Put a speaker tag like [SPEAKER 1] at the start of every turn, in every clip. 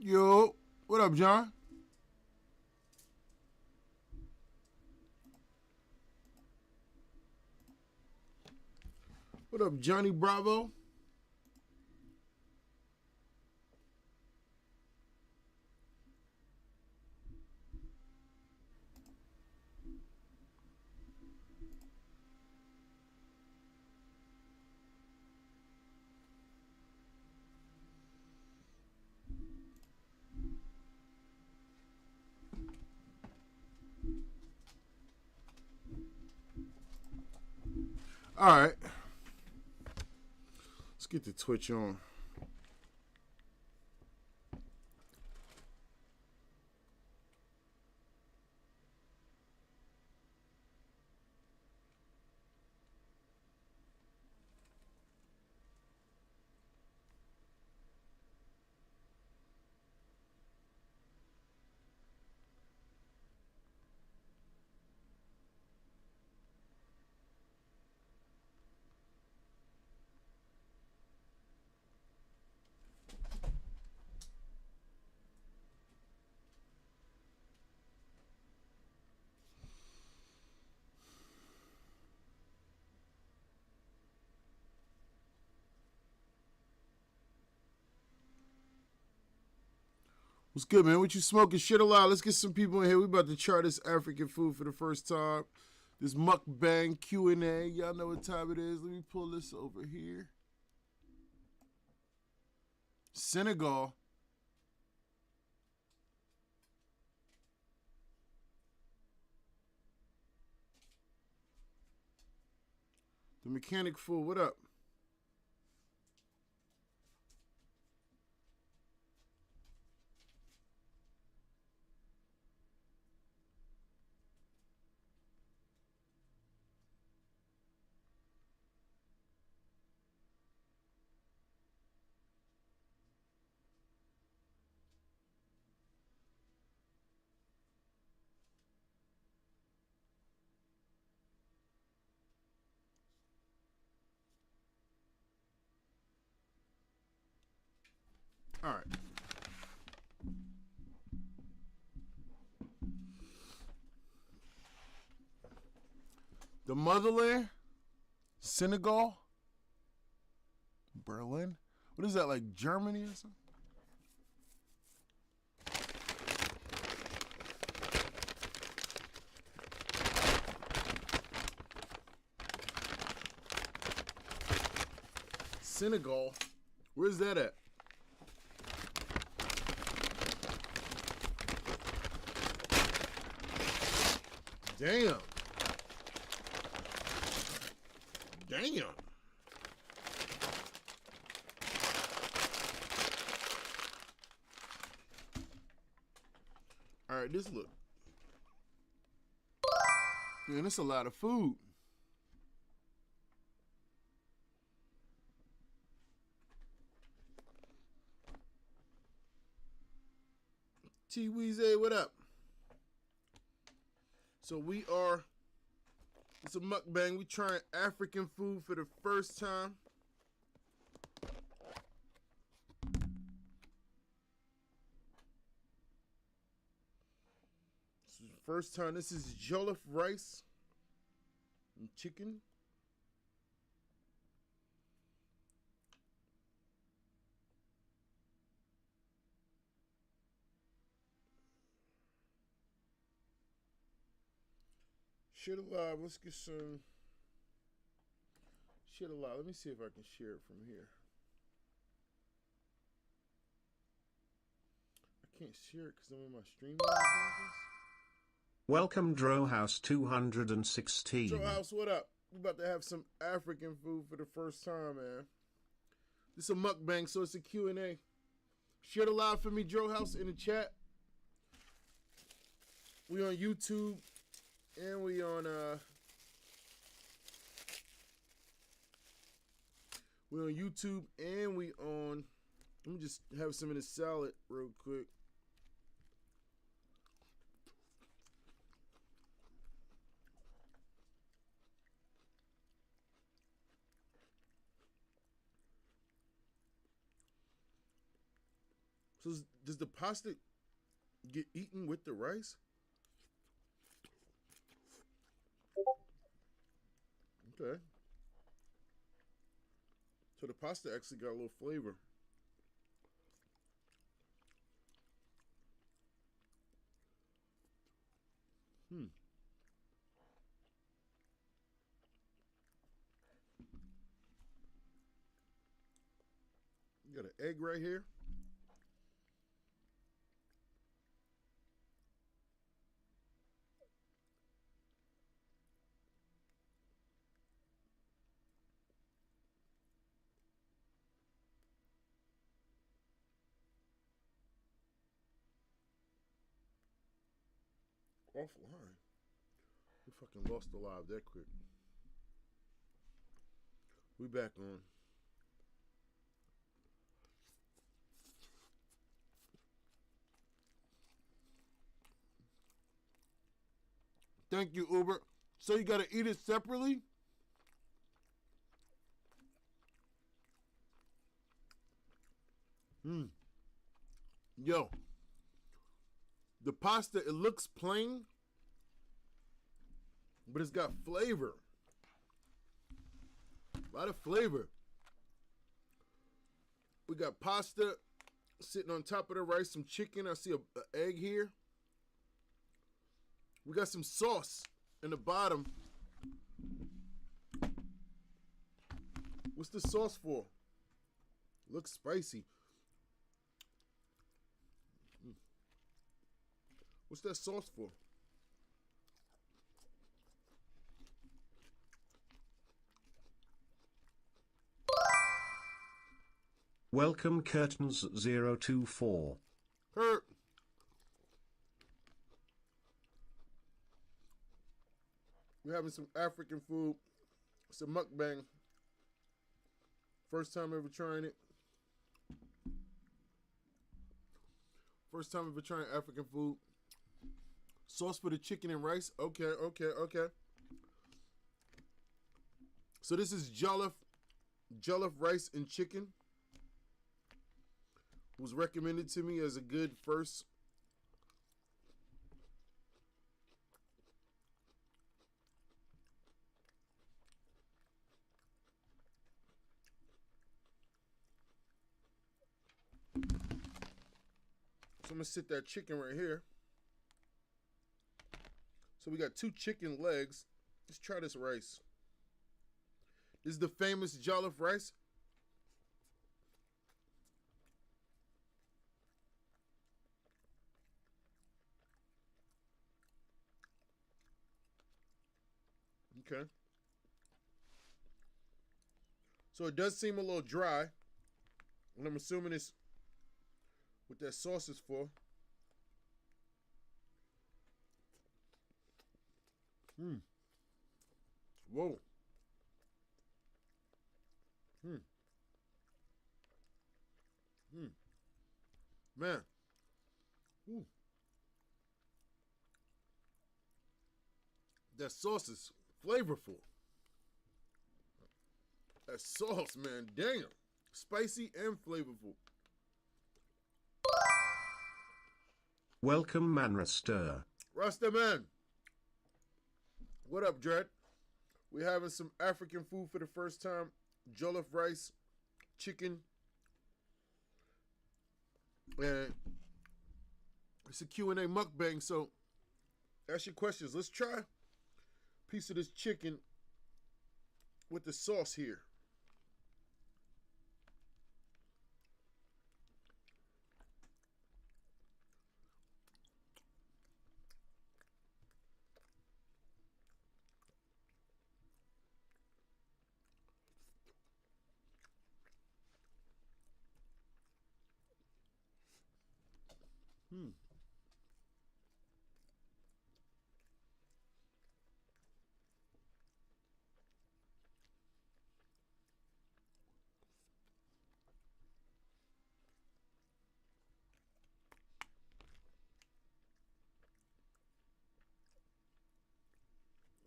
[SPEAKER 1] Yo, what up, John? What up, Johnny Bravo? All right, let's get the Twitch on. What's good, man? What you smoking? Shit alive. Let's get some people in here. We about to try this African food for the first time. This MukBang Q&A. Y'all know what time it is. Let me pull this over here. Senegal. The mechanic fool. What up? All right. The motherland, Senegal, Berlin. What is that, like Germany or something? Senegal. Where's that at? Damn. Damn. All right, this look. Man, that's a lot of food. T Weezy, what up? So we are, it's a mukbang. We trying African food for the first time. This is the first time. This is Jollif Rice and Chicken. Shit alive. Let's get some shit alive. Let me see if I can share it from here. I can't share it because I'm in my stream.
[SPEAKER 2] Welcome Dro House 216.
[SPEAKER 1] Dro House, what up? We about to have some African food for the first time, man. This is a mukbang, so it's a Q&A. Share it alive for me, Dro House, in the chat. We on YouTube. And we on YouTube, and we on, let me just have some of this salad real quick. So Does the pasta get eaten with the rice? Okay. So the pasta actually got a little flavor. Hmm. You got an egg right here. Offline. We fucking lost the live that quick. We back on. Thank you, Uber. So you gotta eat it separately? Yo. The pasta, it looks plain, but it's got flavor. A lot of flavor. We got pasta sitting on top of the rice, some chicken. I see an egg here. We got some sauce in the bottom. What's the sauce for? Looks spicy. What's that sauce for?
[SPEAKER 2] Welcome Curtains 024.
[SPEAKER 1] Kurt. We're having some African food. It's a mukbang. First time ever trying it. First time ever trying African food. Sauce for the chicken and rice. Okay. So this is Jollif Rice and Chicken. Was recommended to me as a good first. So I'm gonna sit that chicken right here. So we got 2 chicken legs. Let's try this rice. This is the famous Jollif rice. Okay. So it does seem a little dry. And I'm assuming it's what that sauce is for. Whoa. Man. Ooh. That sauce is flavorful. That sauce, man, damn. Spicy and flavorful.
[SPEAKER 2] Welcome Manraster.
[SPEAKER 1] Rasta man. What up, Dread? We're having some African food for the first time. Jollif rice, chicken. And it's a Q&A mukbang, so ask your questions. Let's try a piece of this chicken with the sauce here.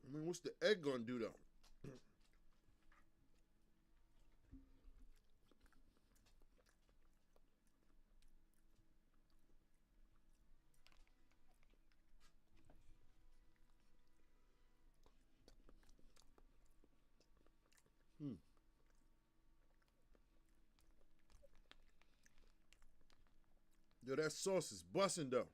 [SPEAKER 1] I mean, what's the egg gonna do though? Yo, that sauce is busting though.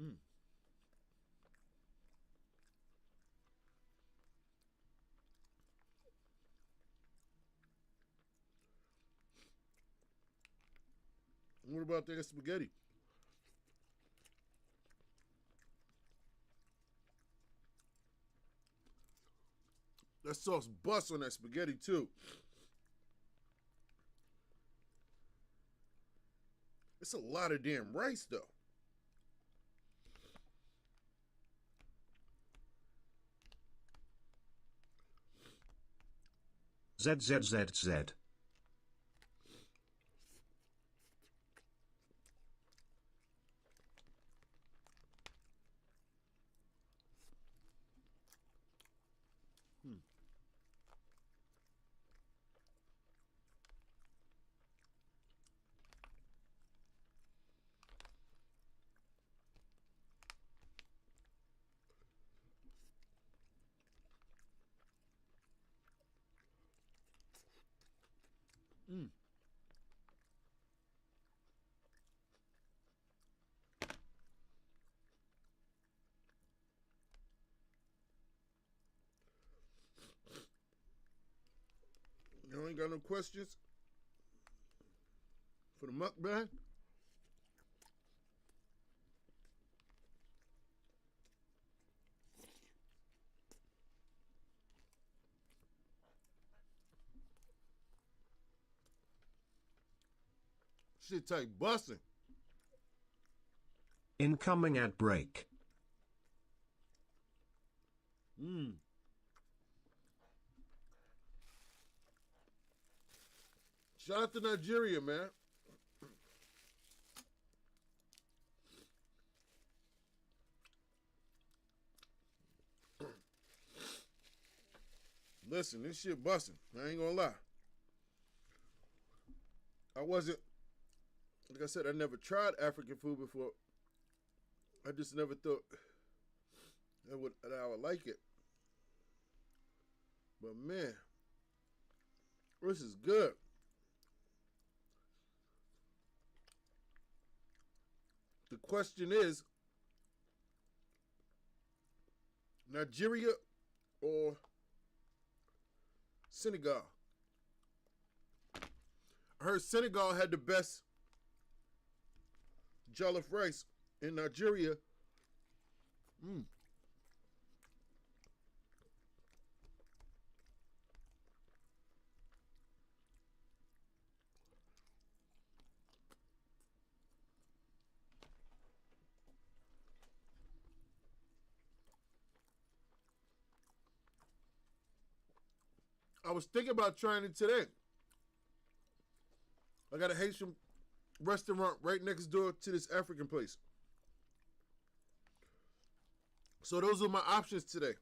[SPEAKER 1] Mm. What about that spaghetti? That sauce busts on that spaghetti too. It's a lot of damn rice though.
[SPEAKER 2] ZZZZ.
[SPEAKER 1] Hmm. Mm. You ain't got no questions for the mukbang? Shit tight busting.
[SPEAKER 2] Incoming ad break.
[SPEAKER 1] Mm. Shout out to Nigeria, man. Listen, this shit busting. I ain't gonna lie. I wasn't, like I said, I never tried African food before. I just never thought that I would like it. But man, this is good. The question is, Nigeria or Senegal? I heard Senegal had the best Jollif rice in Nigeria. Mm. I was thinking about trying it today. I got a Haitian restaurant right next door to this African place. So those are my options today.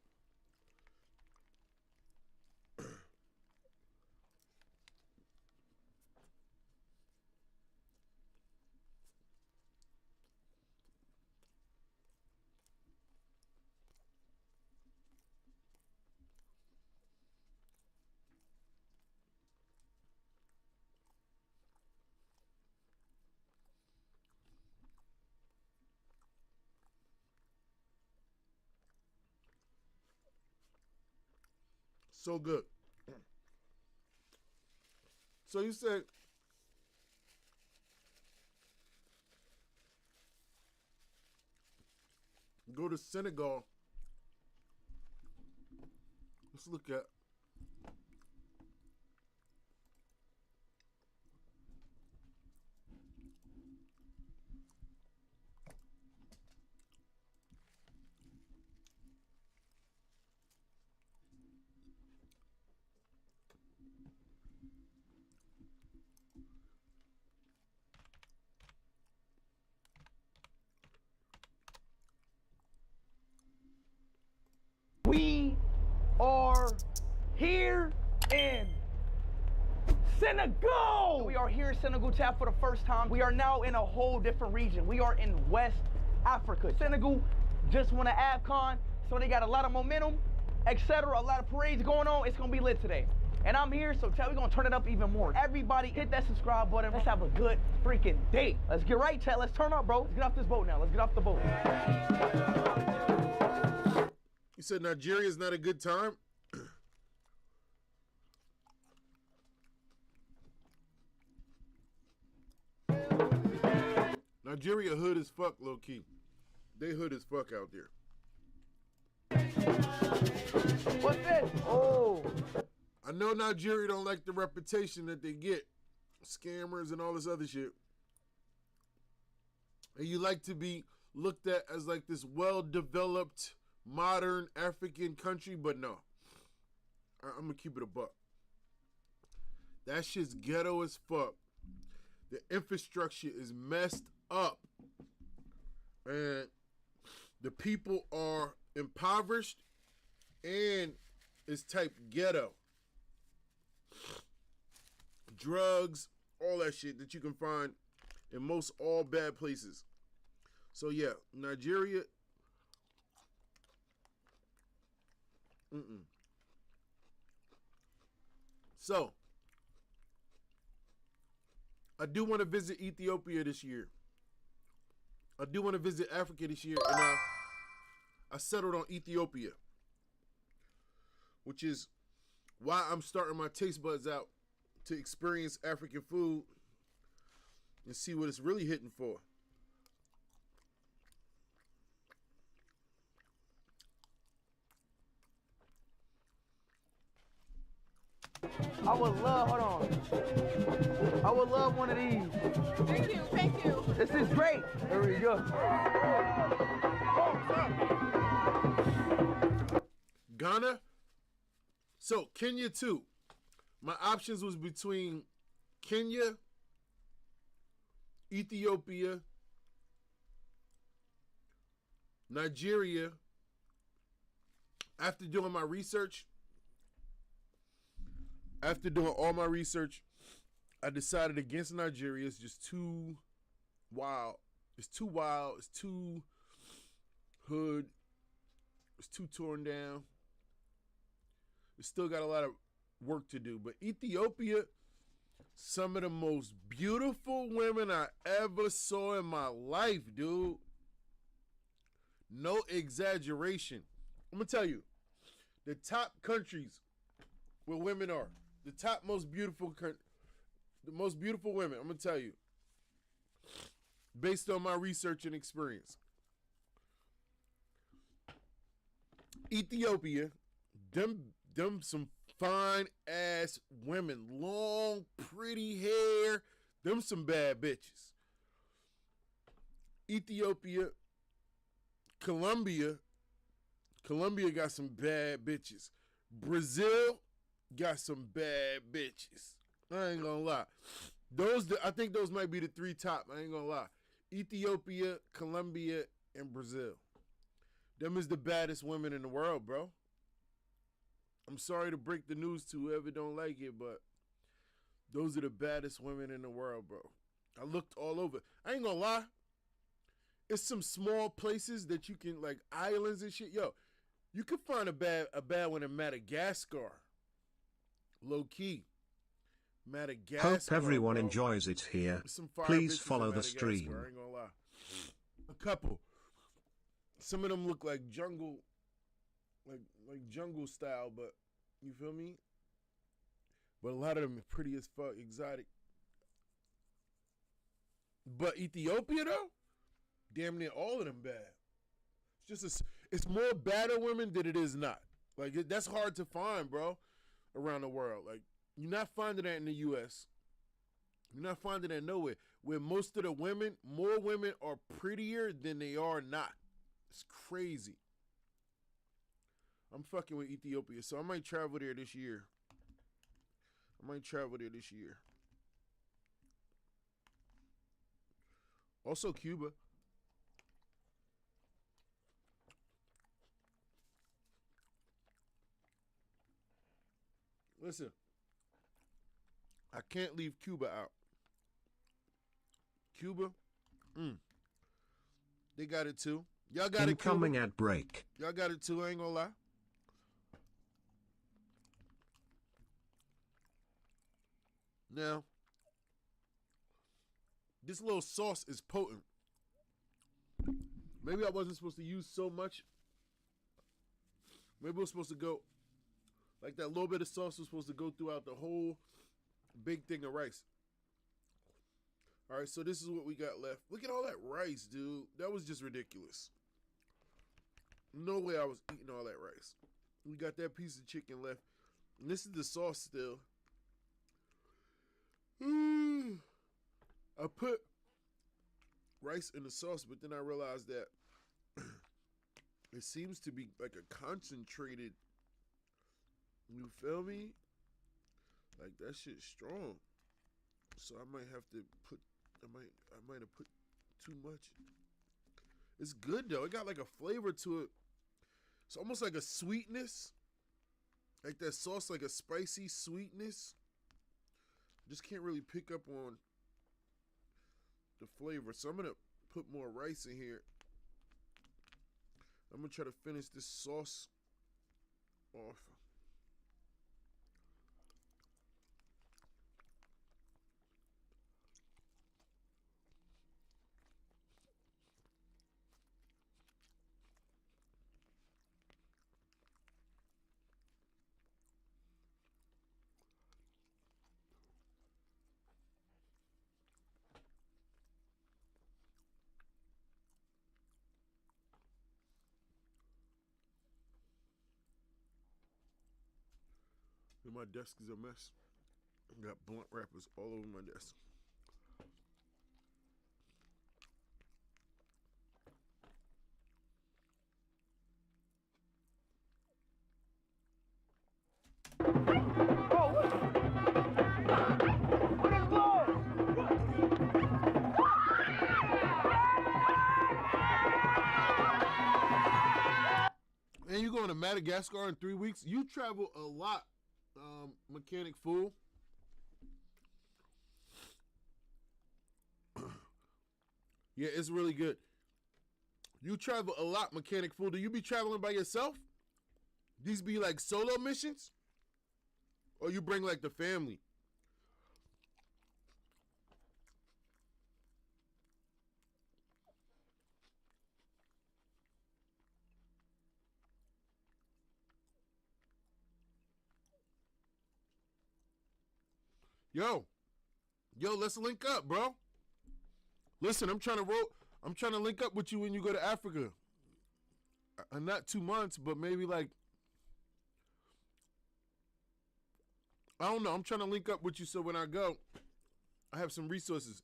[SPEAKER 1] So good. So you said go to Senegal. Let's look at.
[SPEAKER 3] here in Senegal. We are here in Senegal Tab for the first time. We are now in a whole different region. We are in West Africa. Senegal just won an AFCON, so they got a lot of momentum, etc. A lot of parades going on. It's gonna be lit today. And I'm here, so we're gonna turn it up even more. Everybody hit that subscribe button. Let's have a good freaking day. Let's get right, chat. Let's turn up, bro. Let's get off this boat now. Let's get off the boat.
[SPEAKER 1] You said Nigeria is not a good time? Nigeria hood as fuck, low key. They hood as fuck out there.
[SPEAKER 3] What's this? Oh.
[SPEAKER 1] I know Nigeria don't like the reputation that they get. Scammers and all this other shit. And you like to be looked at as like this well-developed, modern African country, but no. I'm gonna keep it a buck. That shit's ghetto as fuck. The infrastructure is messed up. And the people are impoverished and it's type ghetto. Drugs, all that shit that you can find in most all bad places. So yeah, Nigeria. So I do want to visit Ethiopia this year. I do want to visit Africa this year, and I settled on Ethiopia, which is why I'm starting my taste buds out to experience African food and see what it's really hitting for.
[SPEAKER 3] I would love, hold on. I would love one of these.
[SPEAKER 4] Thank you, thank you.
[SPEAKER 3] This is great. There we go.
[SPEAKER 1] Ghana. So Kenya too. My options was between Kenya, Ethiopia, Nigeria. After doing my research, after doing all my research, I decided against Nigeria. It's just too wild. It's too wild. It's too hood. It's too torn down. It's still got a lot of work to do. But Ethiopia, some of the most beautiful women I ever saw in my life, dude. No exaggeration. I'm going to tell you, the top countries where women are, the top most beautiful, the most beautiful women, I'm going to tell you, based on my research and experience. Ethiopia, them some fine ass women, long, pretty hair, them some bad bitches. Ethiopia, Colombia got some bad bitches. Brazil got some bad bitches. I ain't gonna lie. I think those might be the three top. I ain't gonna lie. Ethiopia, Colombia, and Brazil. Them is the baddest women in the world, bro. I'm sorry to break the news to whoever don't like it, but those are the baddest women in the world, bro. I looked all over. I ain't gonna lie. It's some small places that you can, like islands and shit. Yo, you can find a bad one in Madagascar. Low key. Madagascar.
[SPEAKER 2] Hope everyone
[SPEAKER 1] bro.
[SPEAKER 2] Enjoys it here.
[SPEAKER 1] Some fire
[SPEAKER 2] Please
[SPEAKER 1] bitches
[SPEAKER 2] follow
[SPEAKER 1] in
[SPEAKER 2] the
[SPEAKER 1] Madagascar,
[SPEAKER 2] stream.
[SPEAKER 1] I ain't gonna lie. A couple. Some of them look like jungle, like jungle style, but you feel me? But a lot of them are pretty as fuck, exotic. But Ethiopia though, damn near all of them bad. It's just it's more badder women than it is not. Like that's hard to find, bro, around the world. Like you're not finding that in the U.S. You're not finding that nowhere. Where most of the women, more women are prettier than they are not. It's crazy. I'm fucking with Ethiopia, so I might travel there this year. Also Cuba. Listen, I can't leave Cuba out. Cuba, they got it too. Y'all got it, Cuba.
[SPEAKER 2] Incoming at break.
[SPEAKER 1] Y'all got it too, I ain't gonna lie. Now, this little sauce is potent. Maybe I wasn't supposed to use so much. Maybe it was supposed to go, like that little bit of sauce was supposed to go throughout the whole big thing of rice. All right, so this is what we got left. Look at all that rice, dude. That was just ridiculous. No way I was eating all that rice. We got that piece of chicken left. And this is the sauce still. I put rice in the sauce, but then I realized that it seems to be like a concentrated, you feel me? Like that shit's strong. So I might have to put, I might have put too much. It's good though. It got like a flavor to it. It's almost like a sweetness. Like that sauce, like a spicy sweetness. Just can't really pick up on the flavor. So I'm gonna put more rice in here. I'm gonna try to finish this sauce off. And my desk is a mess. I got blunt wrappers all over my desk. And you going to Madagascar in 3 weeks? You travel a lot, Mechanic Fool. Yeah, it's really good. You travel a lot, Mechanic Fool. Do you be traveling by yourself? These be like solo missions? Or you bring like the family? Yo, let's link up, bro. Listen, I'm trying to link up with you when you go to Africa. Not 2 months, but maybe like, I don't know. I'm trying to link up with you so when I go, I have some resources.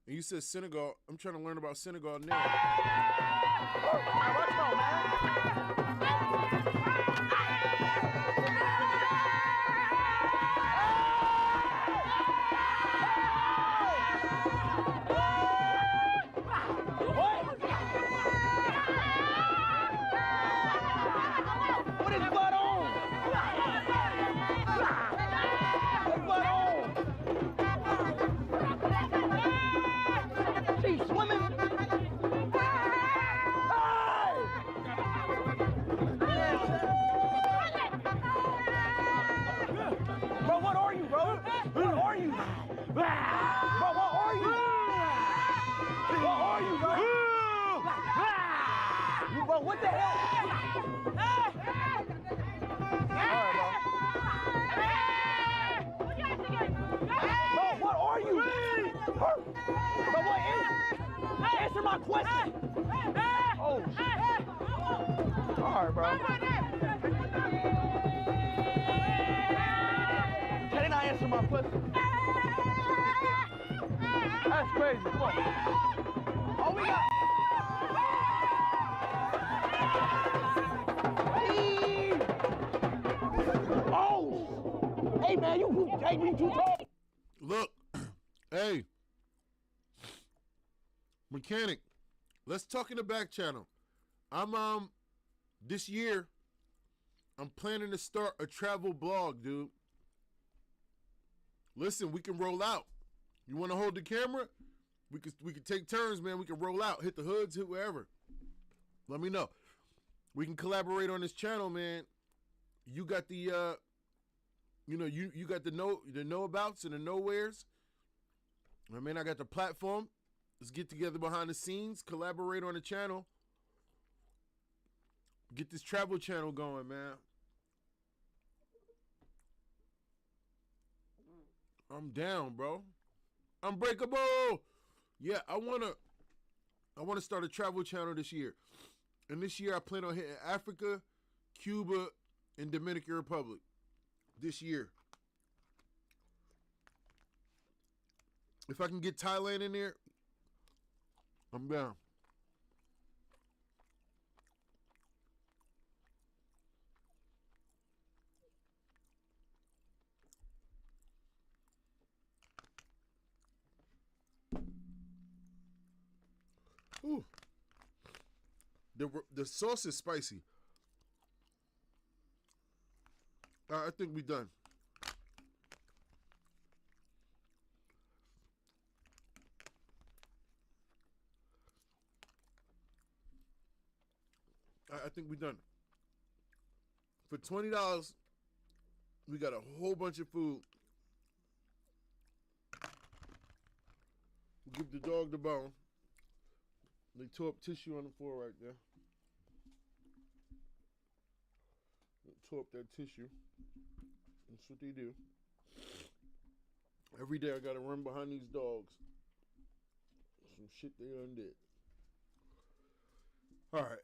[SPEAKER 1] And you said Senegal. I'm trying to learn about Senegal now.
[SPEAKER 3] Let's go, man. What the hell? Bro, what are you? Bro, what is? Answer my question. Oh, shit. All right, bro. Can they not answer my question? That's crazy. Come on. Oh, we got. Oh! Hey, man, you take me too tall.
[SPEAKER 1] Look, hey, Mechanic, let's talk in the back channel. I'm this year I'm planning to start a travel blog, dude. Listen, we can roll out. You want to hold the camera? We could take turns, man. We can roll out, hit the hoods, hit wherever. Let me know. We can collaborate on this channel, man. You got the you got the know abouts and the nowheres. I mean, I got the platform. Let's get together behind the scenes, collaborate on the channel. Get this travel channel going, man. I'm down, bro. Unbreakable. Yeah, I wanna start a travel channel this year. And this year I plan on hitting Africa, Cuba, and Dominican Republic. This year. If I can get Thailand in there, I'm down. Ooh. The sauce is spicy. I think we done. I think we done. For $20, we got a whole bunch of food. We'll give the dog the bone. They tore up tissue on the floor right there. They tore up that tissue. That's what they do. Every day I gotta run behind these dogs. Some shit they undid. Alright.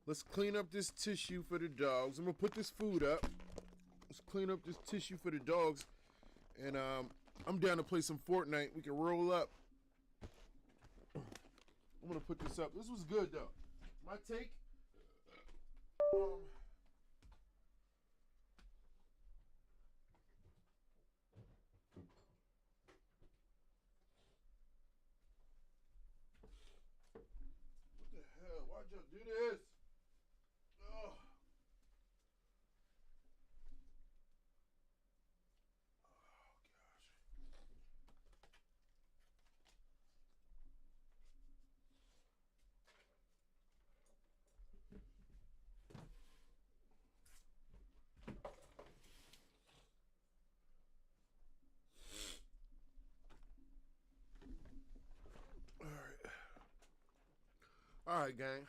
[SPEAKER 1] Let's clean up this tissue for the dogs. I'm gonna put this food up. Let's clean up this tissue for the dogs. And I'm down to play some Fortnite. We can roll up. I'm gonna put this up. This was good though. My take. What the hell? Why'd y'all do this? Oh. All right, gang.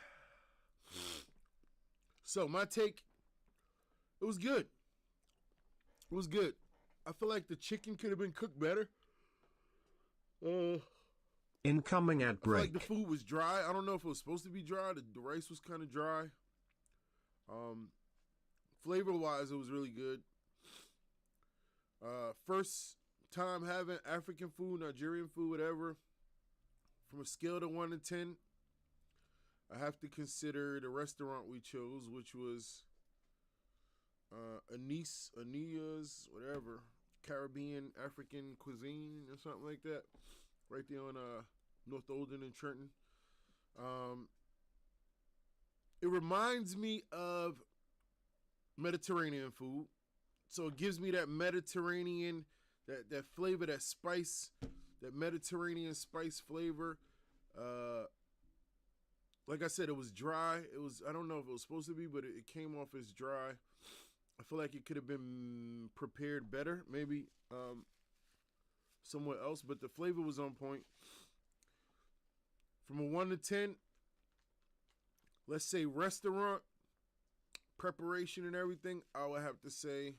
[SPEAKER 1] So my take, it was good. It was good. I feel like the chicken could have been cooked better.
[SPEAKER 2] Incoming at
[SPEAKER 1] I feel like
[SPEAKER 2] break.
[SPEAKER 1] the food was dry. I don't know if it was supposed to be dry. The rice was kind of dry. Flavor-wise, it was really good. First time having African food, Nigerian food, whatever. From a scale to 1 to 10, I have to consider the restaurant we chose, which was Ania's, whatever, Caribbean, African cuisine or something like that, right there on North Olden and Trenton. It reminds me of Mediterranean food, so it gives me that Mediterranean, that flavor, that spice, that Mediterranean spice flavor. Like I said, it was dry. It was, I don't know if it was supposed to be, but it came off as dry. I feel like it could have been prepared better, maybe somewhere else, but the flavor was on point. From a 1 to 10, let's say restaurant, preparation and everything, I would have to say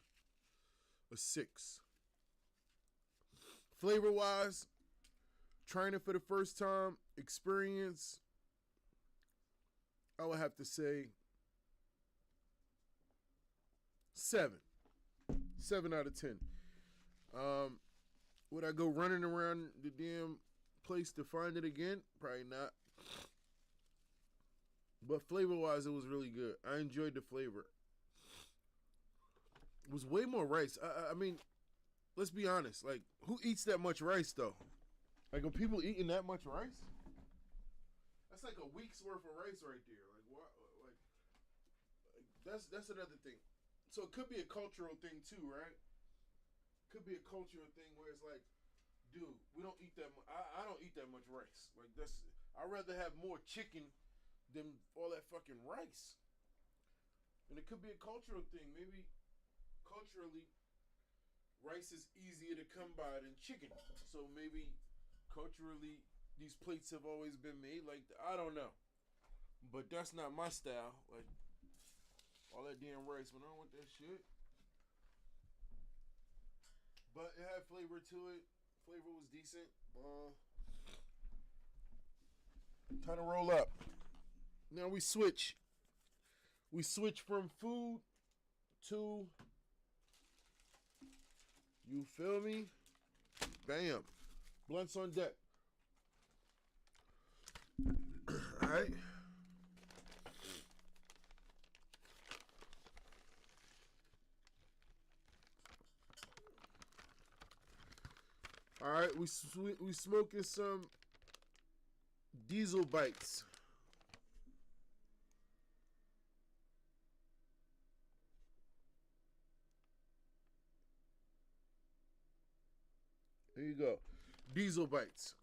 [SPEAKER 1] a 6. Flavor-wise, trying it for the first time, experience, I would have to say 7. 7 out of 10. Would I go running around the damn place to find it again? Probably not. But flavor-wise, it was really good. I enjoyed the flavor. It was way more rice. I mean, let's be honest. Like, who eats that much rice, though? Like, are people eating that much rice? That's like a week's worth of rice right there. Like, what? Like, That's another thing. So it could be a cultural thing too, right? Could be a cultural thing where it's like, dude, we don't eat that much. I don't eat that much rice. Like I'd rather have more chicken than all that fucking rice. And it could be a cultural thing. Maybe culturally, rice is easier to come by than chicken. So maybe culturally, these plates have always been made like that. I don't know. But that's not my style. Like, all that damn rice, man, I don't want that shit. But it had flavor to it. Flavor was decent. Time to roll up. Now we switch. We switch from food to, you feel me? Bam. Blunts on deck. All right. All right, we smoking some Diesel bites. There you go. Diesel bites.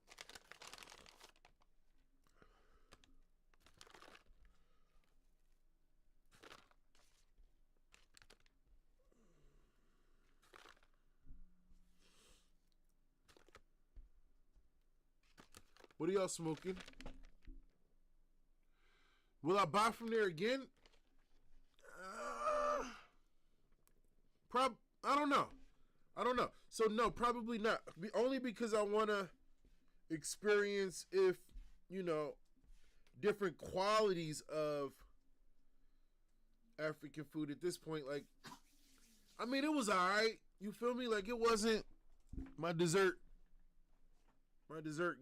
[SPEAKER 1] What are y'all smoking? Will I buy from there again? I don't know. So no, probably not. Only because I want to experience if, different qualities of African food at this point. Like, I mean, it was alright. You feel me? Like, it wasn't my dessert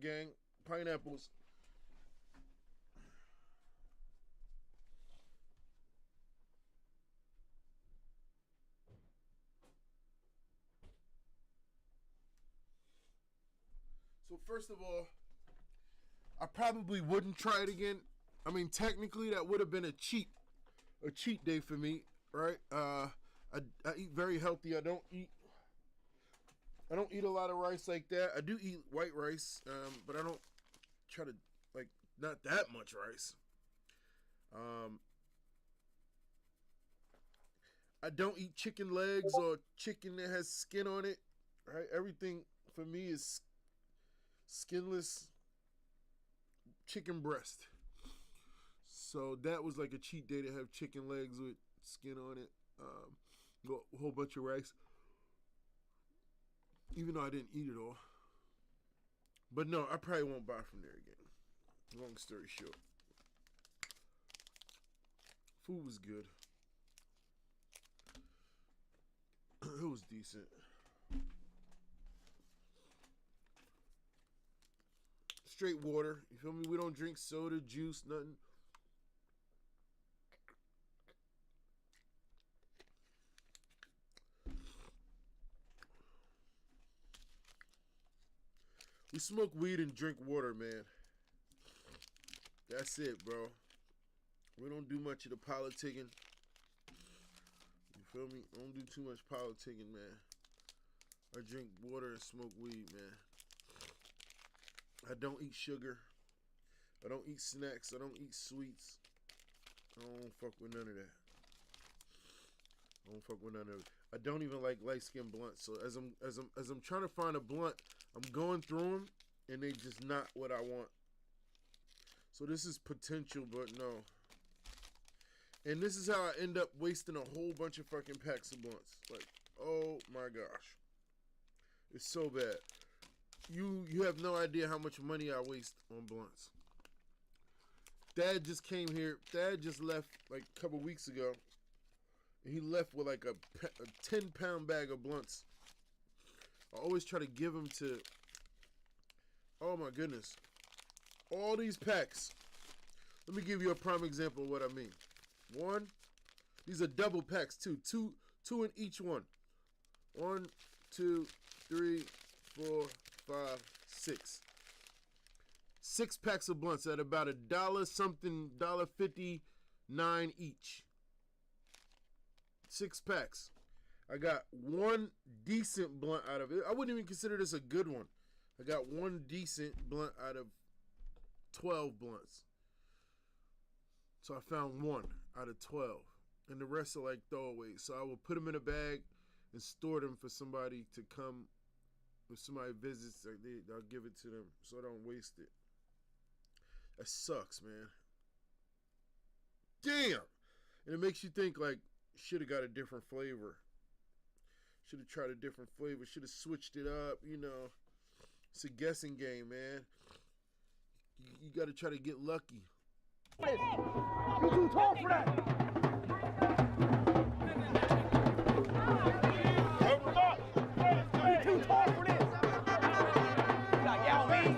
[SPEAKER 1] gang. Pineapples. So first of all, I probably wouldn't try it again. I mean, technically that would have been a cheat day for me, right? I eat very healthy. I don't eat a lot of rice like that. I do eat white rice, but I don't try to, like, not that much rice. I don't eat chicken legs or chicken that has skin on it, right? Everything for me is skinless chicken breast. So that was like a cheat day to have chicken legs with skin on it. A whole bunch of rice. Even though I didn't eat it all. But no, I probably won't buy from there again. Long story short. Food was good. It was decent. Straight water. You feel me? We don't drink soda, juice, nothing. We smoke weed and drink water, man. That's it, bro. We don't do much of the politicking. You feel me? I don't do too much politicking, man. I drink water and smoke weed, man. I don't eat sugar. I don't eat snacks. I don't eat sweets. I don't fuck with none of that. I don't even like light skin blunts. So as I'm trying to find a blunt, I'm going through them and they just not what I want. So this is potential, but no. And this is how I end up wasting a whole bunch of fucking packs of blunts. Like, oh my gosh. It's so bad. You have no idea how much money I waste on blunts. Dad just came here. Dad just left like a couple weeks ago. He left with like a 10-pound bag of blunts. I always try to give them to, oh my goodness, all these packs. Let me give you a prime example of what I mean. One, these are double packs too. Two in each one. 1, 2, 3, 4, 5, 6. 6 packs of blunts at about $1 something, $1.59 each. 6 packs. I got 1 decent blunt out of it. I wouldn't even consider this a good one. I got 1 decent blunt out of 12 blunts. So I found 1 out of 12. And the rest are like throwaways. So I will put them in a bag and store them for somebody to come. If somebody visits, I'll give it to them so I don't waste it. That sucks, man. Damn! And it makes you think, like, should have got a different flavor. Should have tried a different flavor. Should have switched it up, you know. It's a guessing game, man. You got to try to get lucky.
[SPEAKER 3] You too tall for that. You too tall for this. Like, Yao Ming.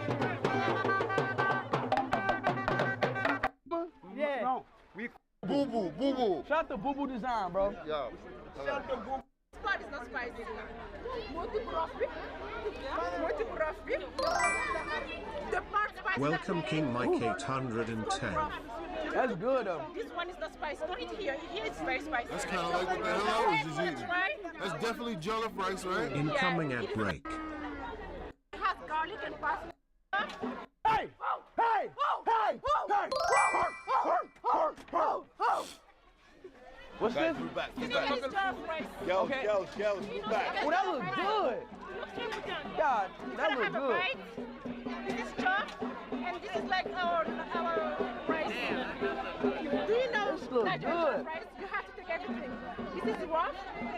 [SPEAKER 3] Yeah.
[SPEAKER 5] No. Boo boo, boo boo.
[SPEAKER 3] Shout out to Boo Boo Design, bro.
[SPEAKER 5] Yo.
[SPEAKER 3] Shout out to Boo.
[SPEAKER 4] Spot is not spicy. Muito profi. Muito profi. The part spicy.
[SPEAKER 2] Welcome King Mike 810.
[SPEAKER 3] That's good, though.
[SPEAKER 4] This one is not spicy. Don't eat here. Here it's very spicy.
[SPEAKER 1] That's kind of like what the hell I was just eating. That's definitely Jollif Rice, right?
[SPEAKER 2] Incoming ad break.
[SPEAKER 4] It has garlic and parsley.
[SPEAKER 3] Hey! Hey! Hey! Hey! What's this?
[SPEAKER 4] This is Jollif rice.
[SPEAKER 3] Okay.
[SPEAKER 5] Girls, move back.
[SPEAKER 3] Oh, that looks good. God, that looks good.
[SPEAKER 4] Right? This is chopped, and this is like our rice. Do you know
[SPEAKER 3] This looks
[SPEAKER 4] that
[SPEAKER 3] good.
[SPEAKER 4] Jollif rice? You have to take everything. This is rough,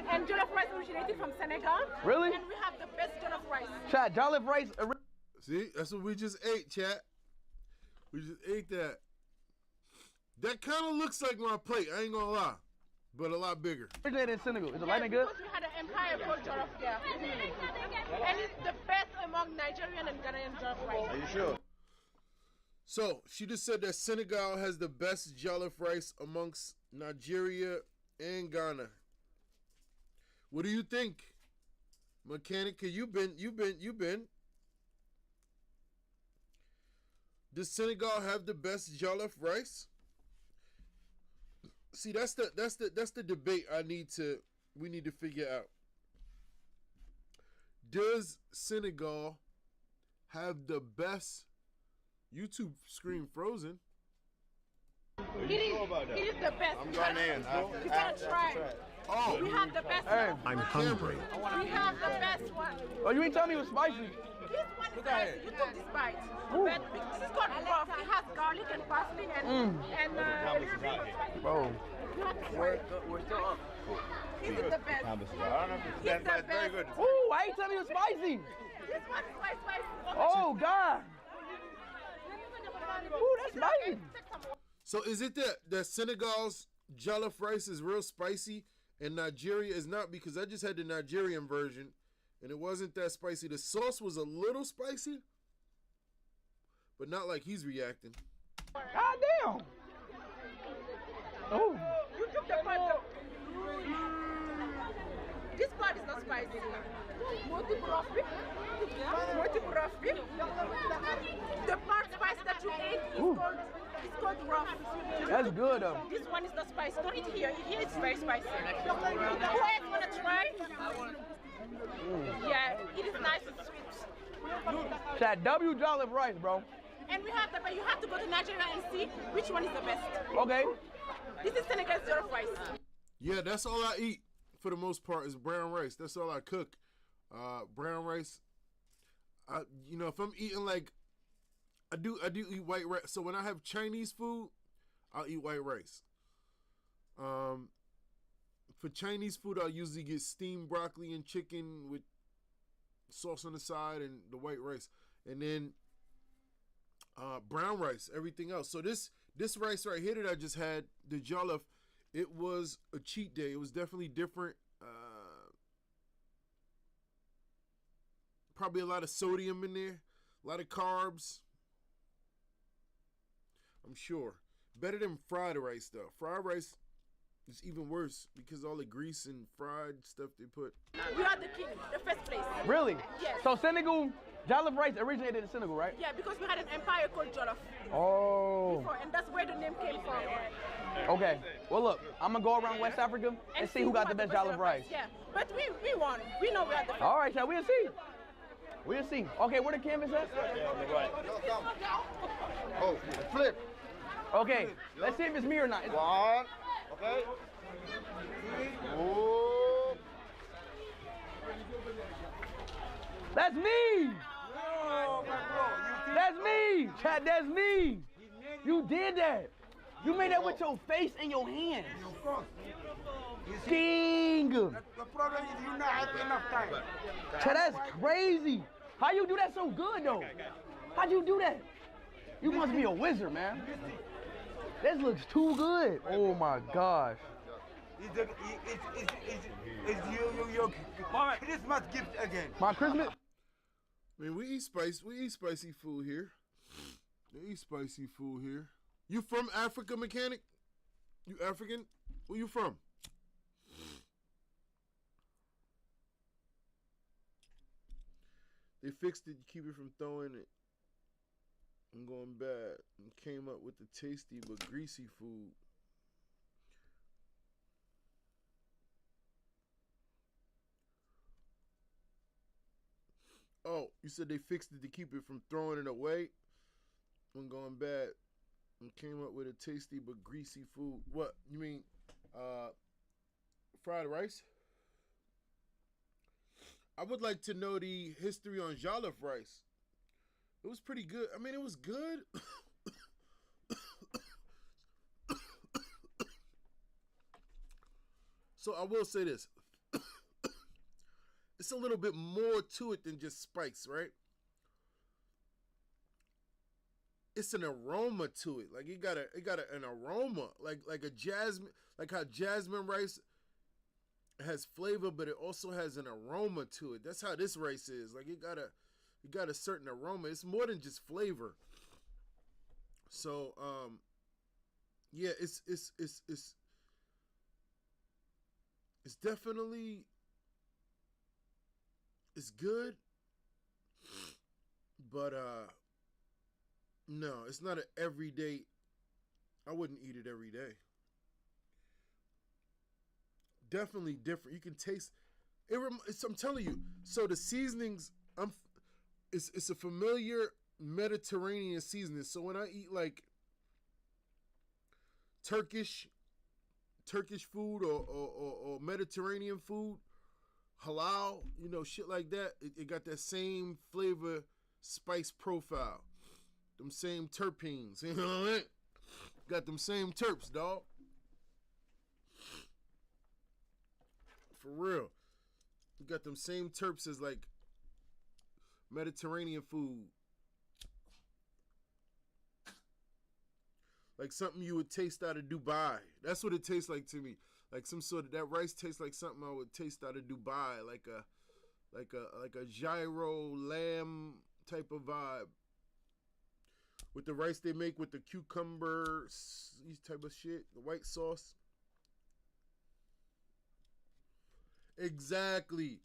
[SPEAKER 4] and Jollif rice originated from Senegal.
[SPEAKER 3] Really?
[SPEAKER 4] And we have the best Jollif rice.
[SPEAKER 3] Chat, Jollif Rice.
[SPEAKER 1] See, that's what we just ate, chat. We just ate that. That kind of looks like my plate, I ain't gonna lie. But a lot bigger.
[SPEAKER 3] Originated in Senegal. Is the
[SPEAKER 4] Yes,
[SPEAKER 3] lightning good?
[SPEAKER 4] because we had an empire called Jollif there. And it's the best among Nigerian and Ghanaian Jollif rice.
[SPEAKER 5] Are you sure?
[SPEAKER 1] So, she just said that Senegal has the best Jollif rice amongst Nigeria and Ghana. What do you think? Mechanica, you've been. Does Senegal have the best Jollif rice? See, that's the debate we need to figure out. Does Senegal have the best YouTube screen frozen?
[SPEAKER 4] It is the best.
[SPEAKER 5] I'm Ghanaian.
[SPEAKER 4] You gotta try.
[SPEAKER 1] Oh,
[SPEAKER 4] We have the best
[SPEAKER 3] Hey.
[SPEAKER 4] one.
[SPEAKER 2] I'm hungry.
[SPEAKER 4] We have the best one.
[SPEAKER 3] Oh, you ain't telling me it was spicy.
[SPEAKER 4] This one is spicy. You took this bite. But this is called rough. It has garlic and parsley and a little bit of spicy.
[SPEAKER 3] Bro.
[SPEAKER 4] You have to try.
[SPEAKER 3] We're still up.
[SPEAKER 4] This is the best.
[SPEAKER 5] I don't know if it's that, but it's very good.
[SPEAKER 3] Ooh, why you telling me it was spicy?
[SPEAKER 4] This one is spicy.
[SPEAKER 3] Oh, God. Ooh, that's spicy.
[SPEAKER 1] so is it that Senegal's Jollif rice is real spicy and Nigeria is not? Because I just had the Nigerian version and it wasn't that spicy. The sauce was a little spicy, but not like he's reacting.
[SPEAKER 3] God damn. Oh.
[SPEAKER 4] You took the part. This part is not spicy. Muito profi. Muito profi. The part spice that you ate is called rough.
[SPEAKER 3] That's good, though.
[SPEAKER 4] This one is not spicy. Don't eat here. Here it's very spicy. Who else wanna try? Yeah, it is nice and sweet.
[SPEAKER 3] Chat, W Jollif Rice, bro.
[SPEAKER 4] And we have the, but you have to go to Nigeria and see which one is the best.
[SPEAKER 3] Okay.
[SPEAKER 4] This is Senegal's Jollif rice.
[SPEAKER 1] Yeah, that's all I eat for the most part is brown rice. That's all I cook. Brown rice. If I'm eating like, I do eat white rice. So when I have Chinese food, I'll eat white rice. For Chinese food, I'll usually get steamed broccoli and chicken with sauce on the side and the white rice, and then brown rice. Everything else. So this rice right here that I just had, the Jollif, it was a cheat day. It was definitely different. Probably a lot of sodium in there, a lot of carbs. I'm sure. Better than fried rice though. Fried rice is even worse because all the grease and fried stuff they put.
[SPEAKER 4] We are the king, the first place.
[SPEAKER 3] Really?
[SPEAKER 4] Yes.
[SPEAKER 3] So Senegal, Jollif Rice originated in Senegal, right?
[SPEAKER 4] Yeah, because we had an empire called Jollif
[SPEAKER 3] Oh.
[SPEAKER 4] before, and that's where the name came from.
[SPEAKER 3] Okay. Well, look, I'm gonna go around West Africa and see who got the best Jollif rice.
[SPEAKER 4] Yeah, but we won. We know we are the first.
[SPEAKER 3] All right, now we'll see. We'll see. Okay, where the canvas at?
[SPEAKER 5] Oh, flip.
[SPEAKER 3] Okay, let's see if it's me or not.
[SPEAKER 5] One. Okay. Oh.
[SPEAKER 3] That's me. That's me. Chat, that's me. You did that. You made that with your face and your hands. King.
[SPEAKER 6] The problem is you not have enough time.
[SPEAKER 3] Chat, that's crazy. How you do that so good though? How'd you do that? You must be a wizard, man. This looks too good. Oh my gosh.
[SPEAKER 6] It's your Christmas gift again.
[SPEAKER 3] My Christmas.
[SPEAKER 1] I mean, we eat spicy food here. They eat spicy food here. You from Africa, mechanic? You African? Where you from? They fixed it to keep it from throwing it and going bad, and came up with the tasty but greasy food. Oh, you said they fixed it to keep it from throwing it away when going bad, and came up with a tasty but greasy food. What, you mean fried rice? I would like to know the history on Jollif rice. It was pretty good. I mean, it was good. So I will say this. It's a little bit more to it than just spice, right? It's an aroma to it. Like it got an aroma, like a jasmine, like how jasmine rice has flavor, but it also has an aroma to it. That's how this rice is. Like it got a certain aroma. It's more than just flavor. So yeah, it's definitely, it's good, but no, it's not an everyday. I wouldn't eat it every day. Definitely different. You can taste it. I'm telling you. So the seasonings, it's a familiar Mediterranean seasoning. So when I eat like Turkish food or Mediterranean food, halal, you know, shit like that, it got that same flavor, spice profile. Them same terpenes, you know what I mean? Got them same terps, dog. For real. You got them same terps as like Mediterranean food. Like something you would taste out of Dubai. That's what it tastes like to me. Like some sort of, that rice tastes like something I would taste out of Dubai. Like a gyro lamb type of vibe. With the rice they make with the cucumbers, these type of shit, the white sauce. Exactly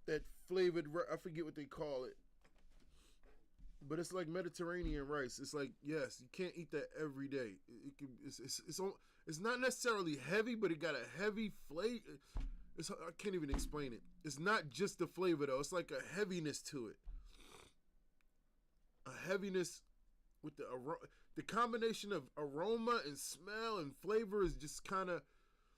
[SPEAKER 1] that flavored. I forget what they call it, but it's like Mediterranean rice. It's like, yes, you can't eat that every day. It can. It's not necessarily heavy, but it got a heavy flavor. I can't even explain it. It's not just the flavor though. It's like a heaviness to it. A heaviness with the combination of aroma and smell and flavor is just kind of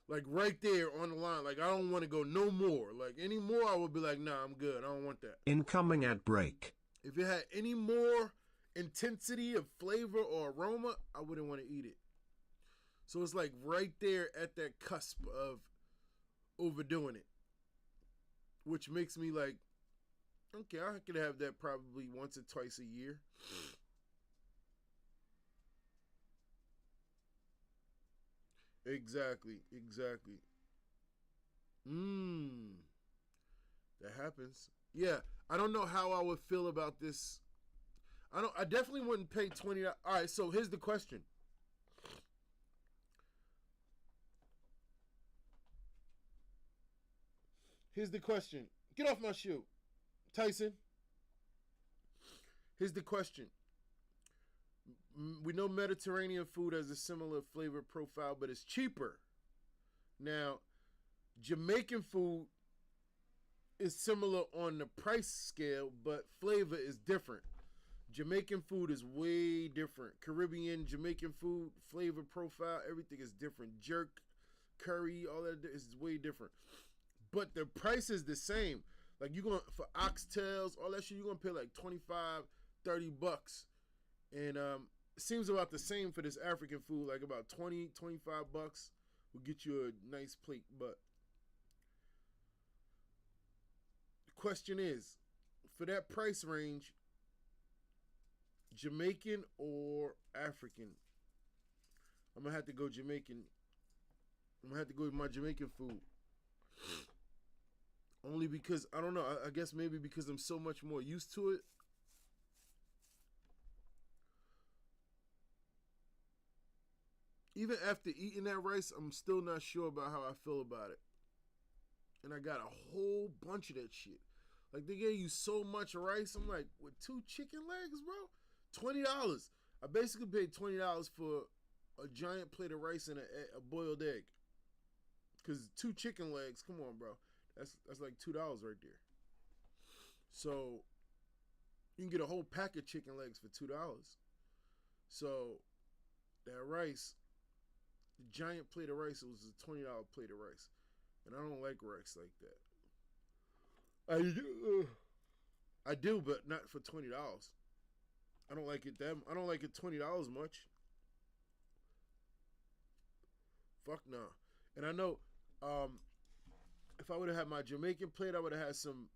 [SPEAKER 1] like right there on the line. Like I don't want to go no more. Like any more, I would be like, nah, I'm good. I don't want that.
[SPEAKER 2] Incoming ad break.
[SPEAKER 1] If it had any more intensity of flavor or aroma, I wouldn't want to eat it. So it's like right there at that cusp of overdoing it, which makes me like, okay, I could have that probably once or twice a year. Exactly. That happens. Yeah, I don't know how I would feel about this. I definitely wouldn't pay $20. All right, so here's the question. Get off my shoe. Tyson. Here's the question. we know Mediterranean food has a similar flavor profile, but it's cheaper. Now, Jamaican food is similar on the price scale, but flavor is different. Jamaican food is way different. Caribbean, Jamaican food, flavor profile, everything is different. Jerk, curry, all that is way different. But the price is the same. Like you're going for oxtails, all that shit, you're gonna pay like $25, $30. And it seems about the same for this African food, like about $20, $25 will get you a nice plate. But the question is, for that price range, Jamaican or African? I'm gonna have to go Jamaican. I'm gonna have to go with my Jamaican food. Only because, I don't know, I guess maybe because I'm so much more used to it. Even after eating that rice, I'm still not sure about how I feel about it. And I got a whole bunch of that shit. Like, they gave you so much rice. I'm like, with 2 chicken legs, bro? $20. I basically paid $20 for a giant plate of rice and a boiled egg. Because 2 chicken legs, come on, bro. That's like $2 right there. So, you can get a whole pack of chicken legs for $2. So, that rice, the giant plate of rice, it was a $20 plate of rice. And I don't like rice like that. I do, but not for $20. I don't like it $20 much. Fuck no. And I know if I would have had my Jamaican plate, I would have had some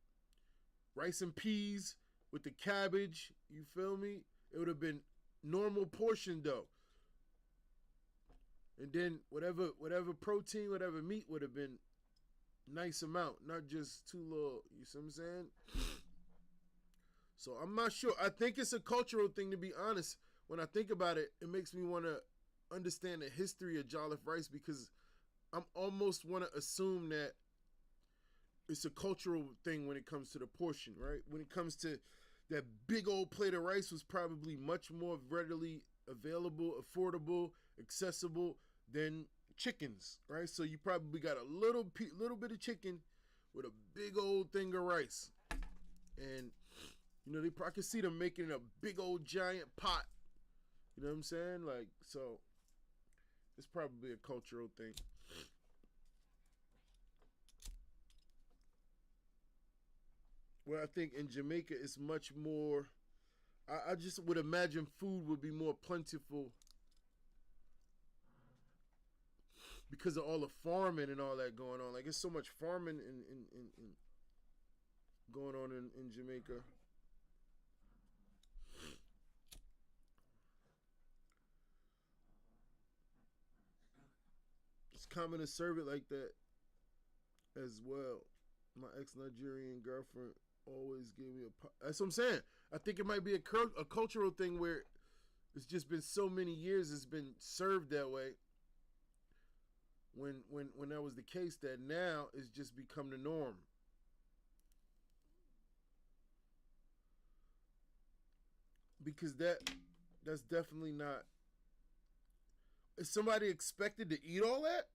[SPEAKER 1] rice and peas with the cabbage. You feel me? It would have been normal portion though. And then whatever protein, whatever meat would have been nice amount, not just too little. You see what I'm saying? So I'm not sure. I think it's a cultural thing, to be honest. When I think about it, it makes me want to understand the history of Jollif rice, because I'm almost want to assume that it's a cultural thing when it comes to the portion, right? When it comes to that big old plate of rice was probably much more readily available, affordable, accessible than chickens, right? So you probably got a little bit of chicken with a big old thing of rice. And, you know, I could see them making a big old giant pot. You know what I'm saying? Like, so it's probably a cultural thing. Where I think in Jamaica it's much more, I just would imagine food would be more plentiful because of all the farming and all that going on. Like, there's so much farming in going on in Jamaica. It's common to serve it like that as well. My ex-Nigerian girlfriend always gave me that's what I'm saying. I think it might be a cultural thing where it's just been so many years it's been served that way. When that was the case, that now it's just become the norm. Because that's definitely not. Is somebody expected to eat all that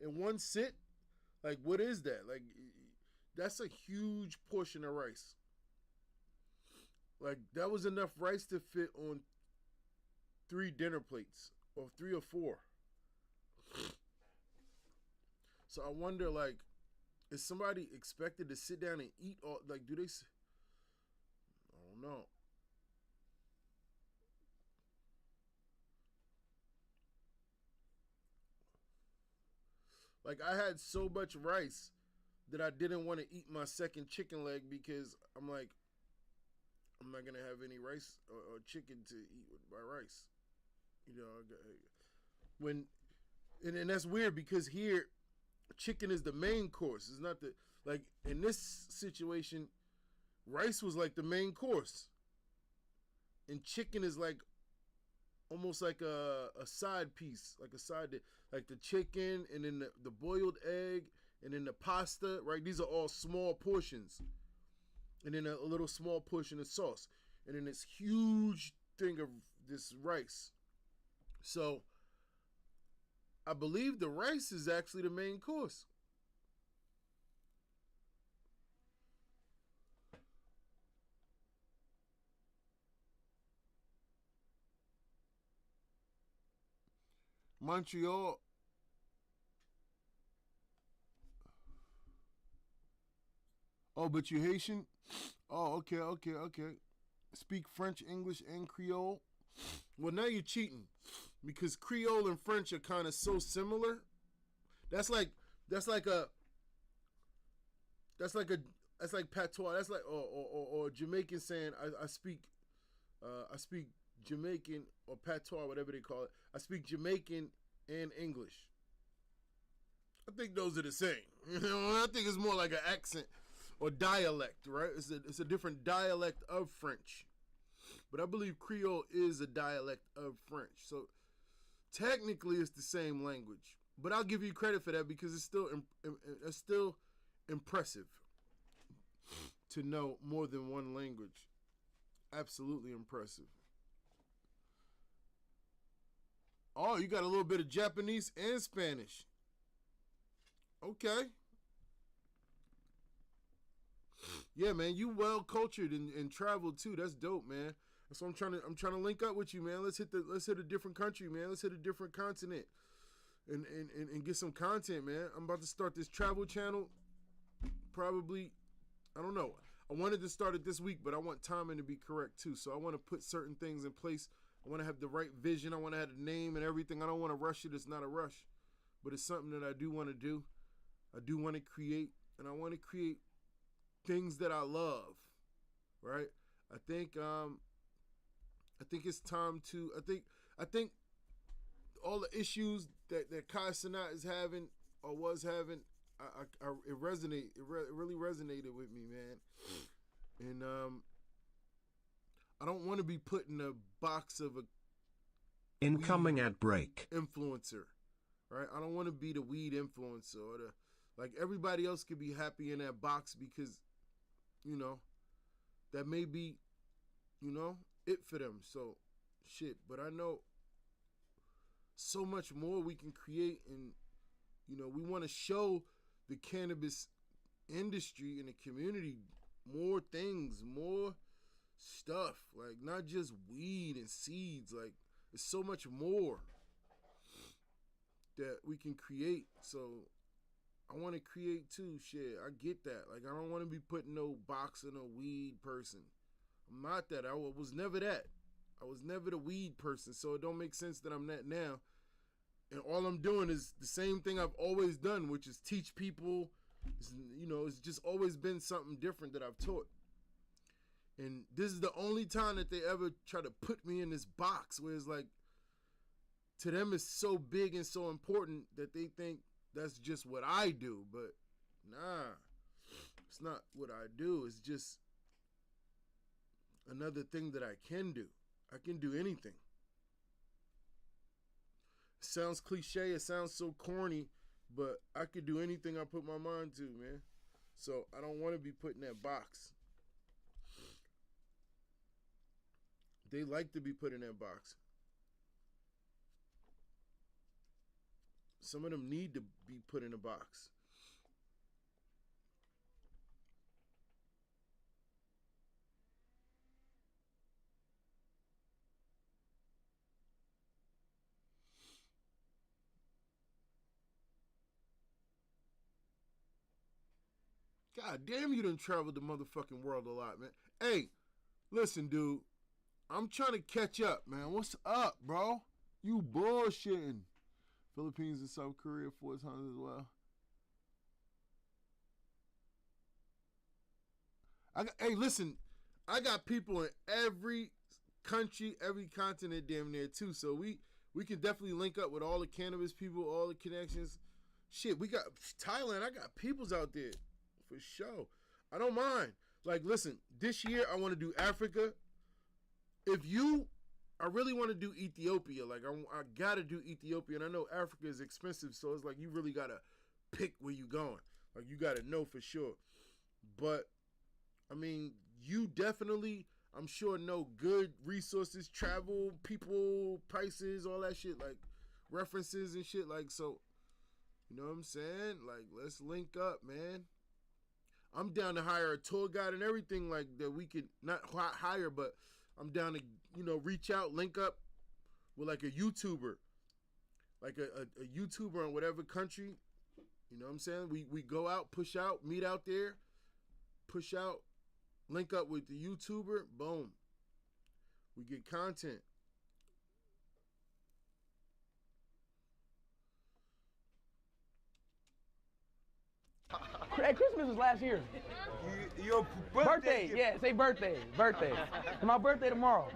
[SPEAKER 1] in one sit? Like, what is that? Like, that's a huge portion of rice. Like, that was enough rice to fit on 3 dinner plates, or 3 or 4. So I wonder, like, is somebody expected to sit down and eat all, like, do they, I don't know. Like, I had so much rice that I didn't want to eat my second chicken leg because I'm like, I'm not going to have any rice or chicken to eat with my rice. You know, and that's weird because here, chicken is the main course. It's not like, in this situation, rice was like the main course. And chicken is like, almost like a side piece, like a side, like the chicken and then the boiled egg and then the pasta, right? These are all small portions. And then a little small portion of sauce. And then this huge thing of this rice. So I believe the rice is actually the main course. Montreal. Oh, but you Haitian? Oh, okay. Speak French, English, and Creole. Well, now you're cheating because Creole and French are kind of so similar. That's like patois. That's like or Jamaican saying I speak Jamaican or patois, whatever they call it. I speak Jamaican and English. I think those are the same. You know, I think it's more like an accent or dialect, right? It's a different dialect of French. But I believe Creole is a dialect of French. So technically it's the same language. But I'll give you credit for that because it's still impressive to know more than one language. Absolutely impressive. Oh, you got a little bit of Japanese and Spanish. Okay. Yeah, man, you well cultured and traveled too. That's dope, man. So I'm trying to link up with you, man. Let's hit a different country, man. Let's hit a different continent and get some content, man. I'm about to start this travel channel. Probably, I don't know. I wanted to start it this week, but I want timing to be correct too. So I want to put certain things in place. I want to have the right vision. I want to have the name and everything. I don't want to rush it. It's not a rush, but it's something that I do want to do. I do want to create, and I want to create things that I love, right? I think it's time to. I think all the issues that Kai Cenat is having or was having, it really resonated with me, man. And I don't want to be put in a box of a
[SPEAKER 2] incoming ad break
[SPEAKER 1] influencer, right? I don't want to be the weed influencer or like everybody else could be happy in that box because, you know, that may be, you know, it for them. So shit, but I know so much more we can create, and you know, we want to show the cannabis industry and the community more things, more stuff, like not just weed and seeds. Like there's so much more that we can create. So I want to create too. Shit, I get that. Like I don't want to be putting no box in a weed person. I'm not that. I was never that. I was never the weed person. So it don't make sense that I'm that now. And all I'm doing is the same thing I've always done, which is teach people. You know, it's just always been something different that I've taught. And this is the only time that they ever try to put me in this box where it's like, to them it's so big and so important that they think that's just what I do. But nah, it's not what I do. It's just another thing that I can do. I can do anything. It sounds cliche, it sounds so corny, but I could do anything I put my mind to, man. So I don't want to be put in that box. They like to be put in that box. Some of them need to be put in a box. God damn, you done traveled the motherfucking world a lot, man. Hey, listen, dude. I'm trying to catch up, man. What's up, bro? You bullshitting. Philippines and South Korea, 4 times as well. Hey, listen. I got people in every country, every continent damn near, too. So we can definitely link up with all the cannabis people, all the connections. Shit, we got Thailand. I got peoples out there. For sure. I don't mind. Like, listen, this year I want to do Africa. I really want to do Ethiopia. Like, I got to do Ethiopia. And I know Africa is expensive, so it's like you really got to pick where you going. Like, you got to know for sure. But, I mean, you definitely, I'm sure know good resources, travel, people, prices, all that shit, like references and shit. Like, so, you know what I'm saying? Like, let's link up, man. I'm down to hire a tour guide and everything like that. We could not hire, but I'm down to, you know, reach out, link up with like a YouTuber, like a YouTuber in whatever country. You know what I'm saying? We go out, push out, meet out there, push out, link up with the YouTuber, boom. We get content.
[SPEAKER 3] Hey, Christmas was last year.
[SPEAKER 6] Your
[SPEAKER 3] Birthday, yeah, say birthday. It's my birthday tomorrow.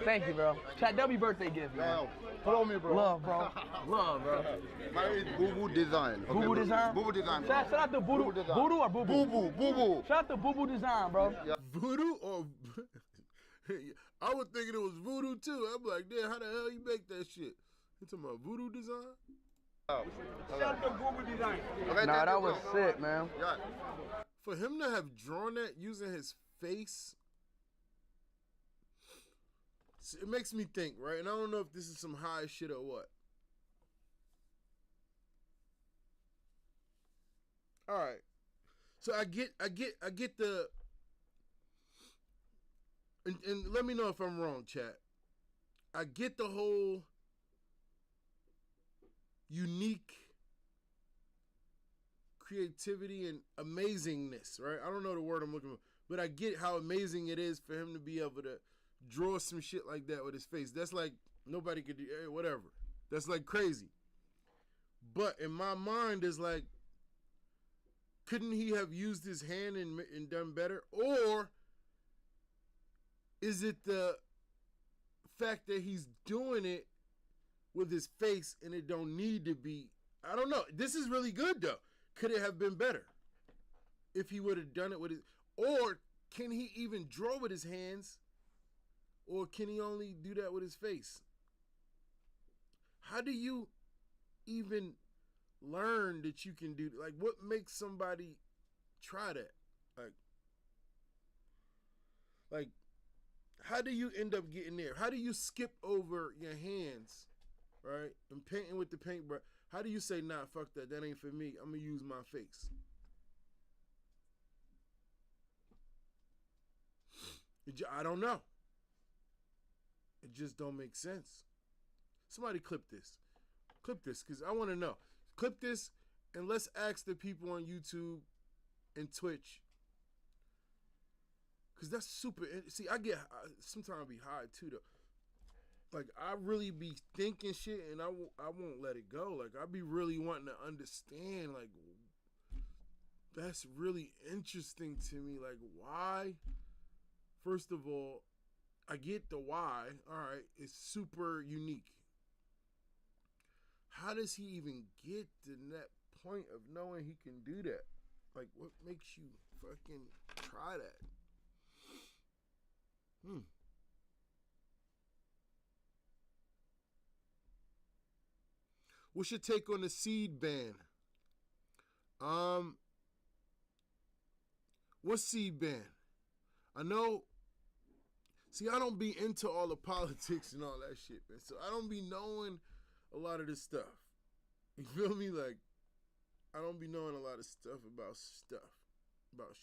[SPEAKER 3] Thank you, bro. Chat W birthday gift, man.
[SPEAKER 5] Follow me, bro.
[SPEAKER 3] Love, bro. Love, bro.
[SPEAKER 5] Mine is Boo Boo Design. Okay,
[SPEAKER 3] Boo Boo Design?
[SPEAKER 5] Boo Boo Design.
[SPEAKER 3] Shout out to Voodoo.
[SPEAKER 5] Design.
[SPEAKER 3] Voodoo or Boo Boo?
[SPEAKER 5] Boo Boo. Boo Boo.
[SPEAKER 3] Shout out to Boo Boo Design, bro.
[SPEAKER 5] Yeah.
[SPEAKER 1] Voodoo or I was thinking it was voodoo too. I'm like, damn, how the hell you make that shit? You talking about voodoo design?
[SPEAKER 6] Shout out to Google Design.
[SPEAKER 5] Okay,
[SPEAKER 3] Nah,
[SPEAKER 5] thank
[SPEAKER 3] that
[SPEAKER 5] you,
[SPEAKER 3] was
[SPEAKER 5] bro.
[SPEAKER 3] sick, man.
[SPEAKER 5] Yeah.
[SPEAKER 1] For him to have drawn that using his face, it makes me think, right? And I don't know if this is some high shit or what. All right. So I get the and let me know if I'm wrong, chat. I get the whole unique creativity and amazingness, right? I don't know the word I'm looking for, but I get how amazing it is for him to be able to draw some shit like that with his face. That's like nobody could do, whatever. That's like crazy. But in my mind, is like, couldn't he have used his hand and done better? Or is it the fact that he's doing it with his face and it don't need to be? I don't know. This is really good though. Could it have been better if he would have done it with his, or can he even draw with his hands, or can he only do that with his face? How do you even learn that you can do, like, what makes somebody try that? Like how do you end up getting there? How do you skip over your hands, right, and painting with the paintbrush? How do you say, nah, fuck that, that ain't for me, I'm gonna use my face? I don't know. It just don't make sense. Somebody clip this, because I want to know. Clip this, and let's ask the people on YouTube and Twitch, because that's super. See, sometimes I be high too though. Like, I really be thinking shit, and I won't let it go. Like, I be really wanting to understand, like, that's really interesting to me. Like, why? First of all, I get the why. All right, it's super unique. How does he even get to that point of knowing he can do that? Like, what makes you fucking try that? What's your take on the seed ban? What's seed ban? I know. See, I don't be into all the politics and all that shit, man. So I don't be knowing a lot of this stuff. You feel me? Like, I don't be knowing a lot of stuff, about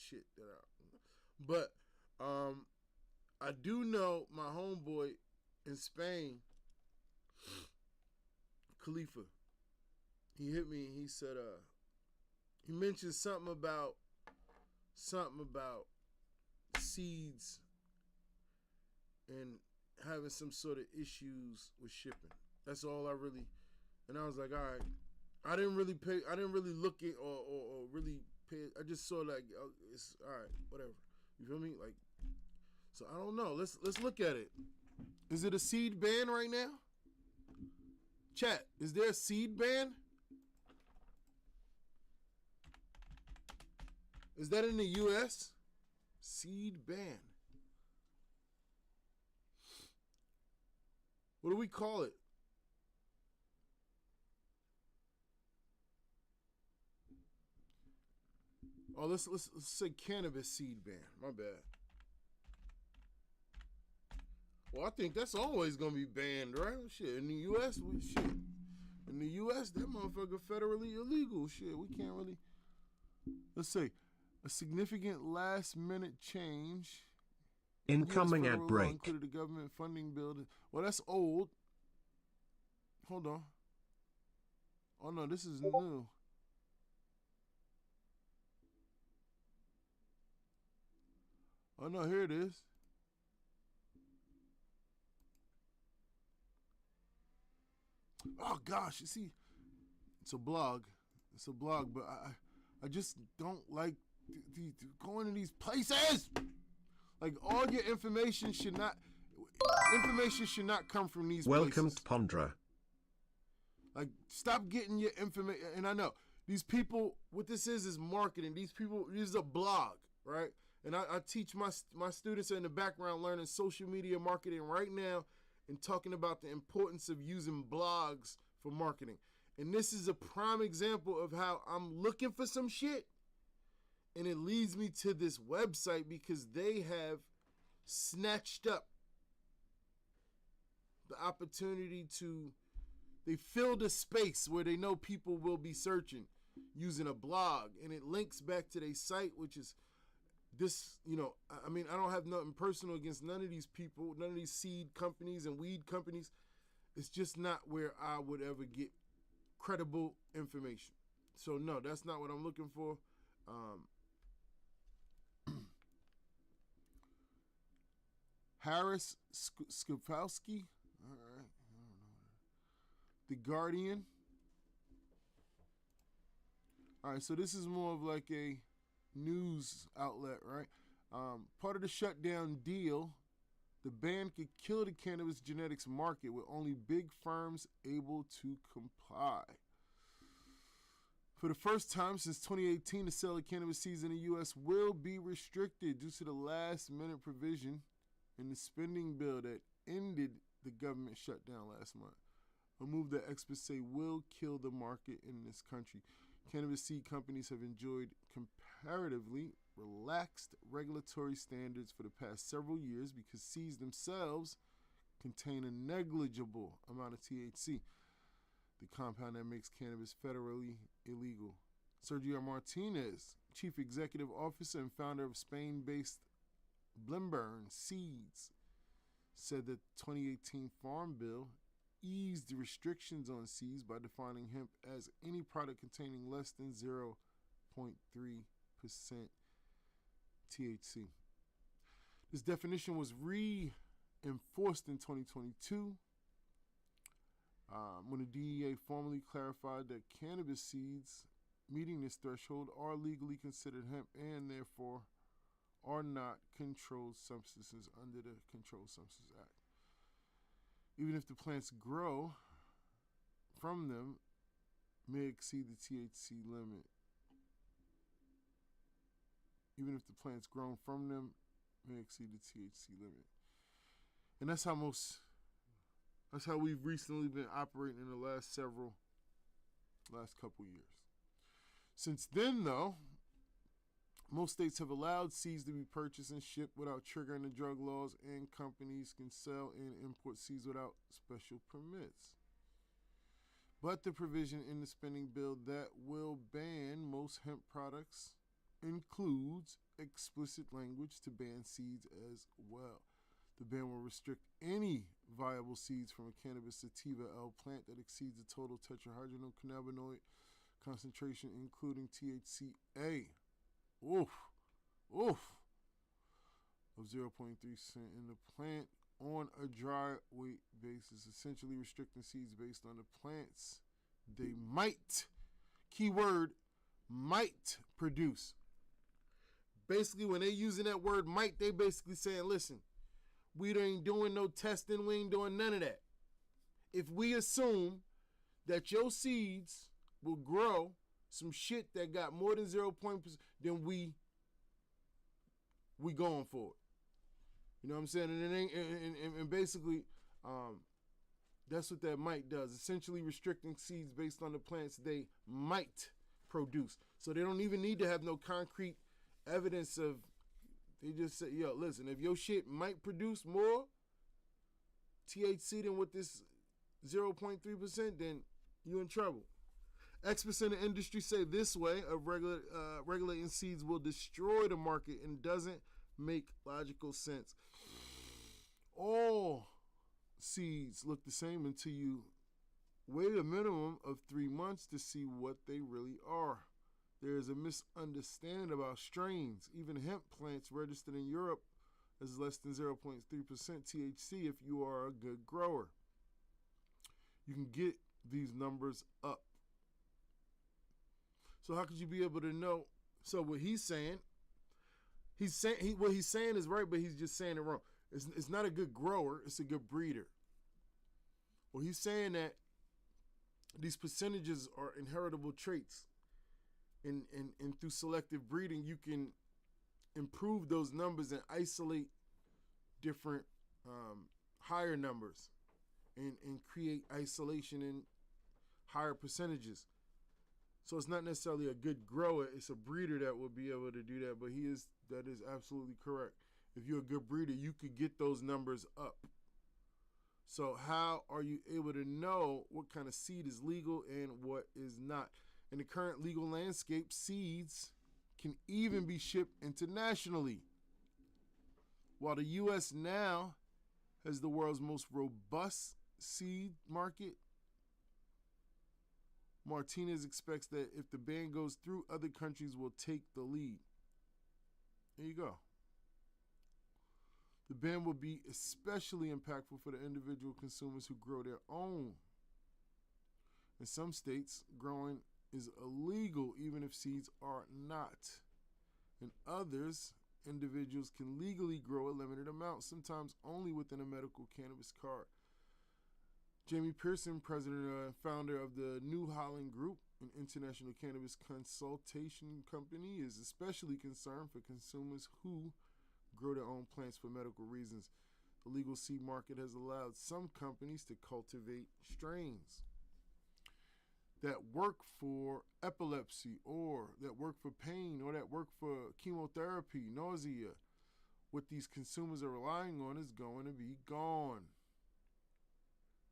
[SPEAKER 1] shit that but I do know my homeboy in Spain, Khalifa. He hit me and he said, he mentioned something about seeds and having some sort of issues with shipping. That's all I really, and I was like, all right. I didn't really look at or really pay. I just saw like, oh, it's all right, whatever. You feel me? Like, so I don't know. Let's look at it. Is it a seed ban right now? Chat, is there a seed ban? Is that in the U.S.? Seed ban. What do we call it? Oh, let's say cannabis seed ban. My bad. Well, I think that's always gonna be banned, right? Shit, in the U.S., in the U.S., that motherfucker federally illegal. Shit, we can't really. Let's say a significant last-minute change.
[SPEAKER 2] Incoming
[SPEAKER 1] US
[SPEAKER 2] ad
[SPEAKER 1] federal law
[SPEAKER 2] break.
[SPEAKER 1] included a government funding bill. Well, that's old. Hold on. Oh no, this is new. Oh no, here it is. Oh gosh, you see, it's a blog. It's a blog, but I just don't like going to these places. Like all your information should not come from these
[SPEAKER 2] Welcome
[SPEAKER 1] places.
[SPEAKER 2] to Pondra.
[SPEAKER 1] Like, stop getting your information. And I know these people, what this is marketing. These people, this is a blog, right? And I teach my students in the background learning social media marketing right now and talking about the importance of using blogs for marketing. And this is a prime example of how I'm looking for some shit and it leads me to this website because they have snatched up the opportunity to, they filled a space where they know people will be searching using a blog, and it links back to their site, which is this, I mean, I don't have nothing personal against none of these people, none of these seed companies and weed companies. It's just not where I would ever get credible information. So no, that's not what I'm looking for. Harris Skopowski, all right, I don't know. The Guardian. All right, so this is more of like a news outlet, right? Part of the shutdown deal, the ban could kill the cannabis genetics market with only big firms able to comply. For the first time since 2018, the sale of cannabis seeds in the U.S. will be restricted due to the last-minute provision in the spending bill that ended the government shutdown last month. A move that experts say will kill the market in this country. Cannabis seed companies have enjoyed comparatively relaxed regulatory standards for the past several years because seeds themselves contain a negligible amount of THC, the compound that makes cannabis federally illegal. Sergio Martinez, chief executive officer and founder of Spain-based Blimburn Seeds, said that the 2018 Farm Bill eased the restrictions on seeds by defining hemp as any product containing less than 0.3% THC. This definition was reinforced in 2022 when the DEA formally clarified that cannabis seeds meeting this threshold are legally considered hemp and therefore are not controlled substances under the Controlled Substances Act. Even if the plants grow from them may exceed the THC limit. Even if the plants grown from them may exceed the THC limit. And that's how we've recently been operating in the last couple years. Since then, though, most states have allowed seeds to be purchased and shipped without triggering the drug laws, and companies can sell and import seeds without special permits. But the provision in the spending bill that will ban most hemp products includes explicit language to ban seeds as well. The ban will restrict any viable seeds from a cannabis sativa L plant that exceeds the total tetrahydrocannabinoid concentration, including THCA. Of 0.3% in the plant on a dry weight basis, essentially restricting seeds based on the plants they might, keyword, might produce. Basically, when they using that word might, they basically saying, listen, we ain't doing no testing, we ain't doing none of that. If we assume that your seeds will grow some shit that got more than 0%, then we going for it. You know what I'm saying? And it ain't, and basically, that's what that might does. Essentially restricting seeds based on the plants they might produce. So they don't even need to have no concrete evidence of, they just say, yo, listen, if your shit might produce more THC than with this 0.3%, then you in trouble. Experts in the industry say this way of regulating seeds will destroy the market and doesn't make logical sense. All seeds look the same until you wait a minimum of 3 months to see what they really are. There is a misunderstanding about strains. Even hemp plants registered in Europe as less than 0.3% THC if you are a good grower. You can get these numbers up. So how could you be able to know? So what he's saying what he's saying is right, but he's just saying it wrong. It's not a good grower, it's a good breeder. Well, he's saying that these percentages are inheritable traits. And through selective breeding, you can improve those numbers and isolate different higher numbers and create isolation in higher percentages. So it's not necessarily a good grower, it's a breeder that will be able to do that, but that is absolutely correct. If you're a good breeder, you could get those numbers up. So how are you able to know what kind of seed is legal and what is not? In the current legal landscape, seeds can even be shipped internationally. While the U.S. now has the world's most robust seed market, Martinez expects that if the ban goes through, other countries will take the lead. There you go. The ban will be especially impactful for the individual consumers who grow their own. In some states, growing is illegal even if seeds are not. In others, individuals can legally grow a limited amount, sometimes only within a medical cannabis card. Jamie Pearson, president and founder of the New Holland Group, an international cannabis consultation company, is especially concerned for consumers who grow their own plants for medical reasons. The legal seed market has allowed some companies to cultivate strains that work for epilepsy or that work for pain or that work for chemotherapy, nausea. What these consumers are relying on is going to be gone.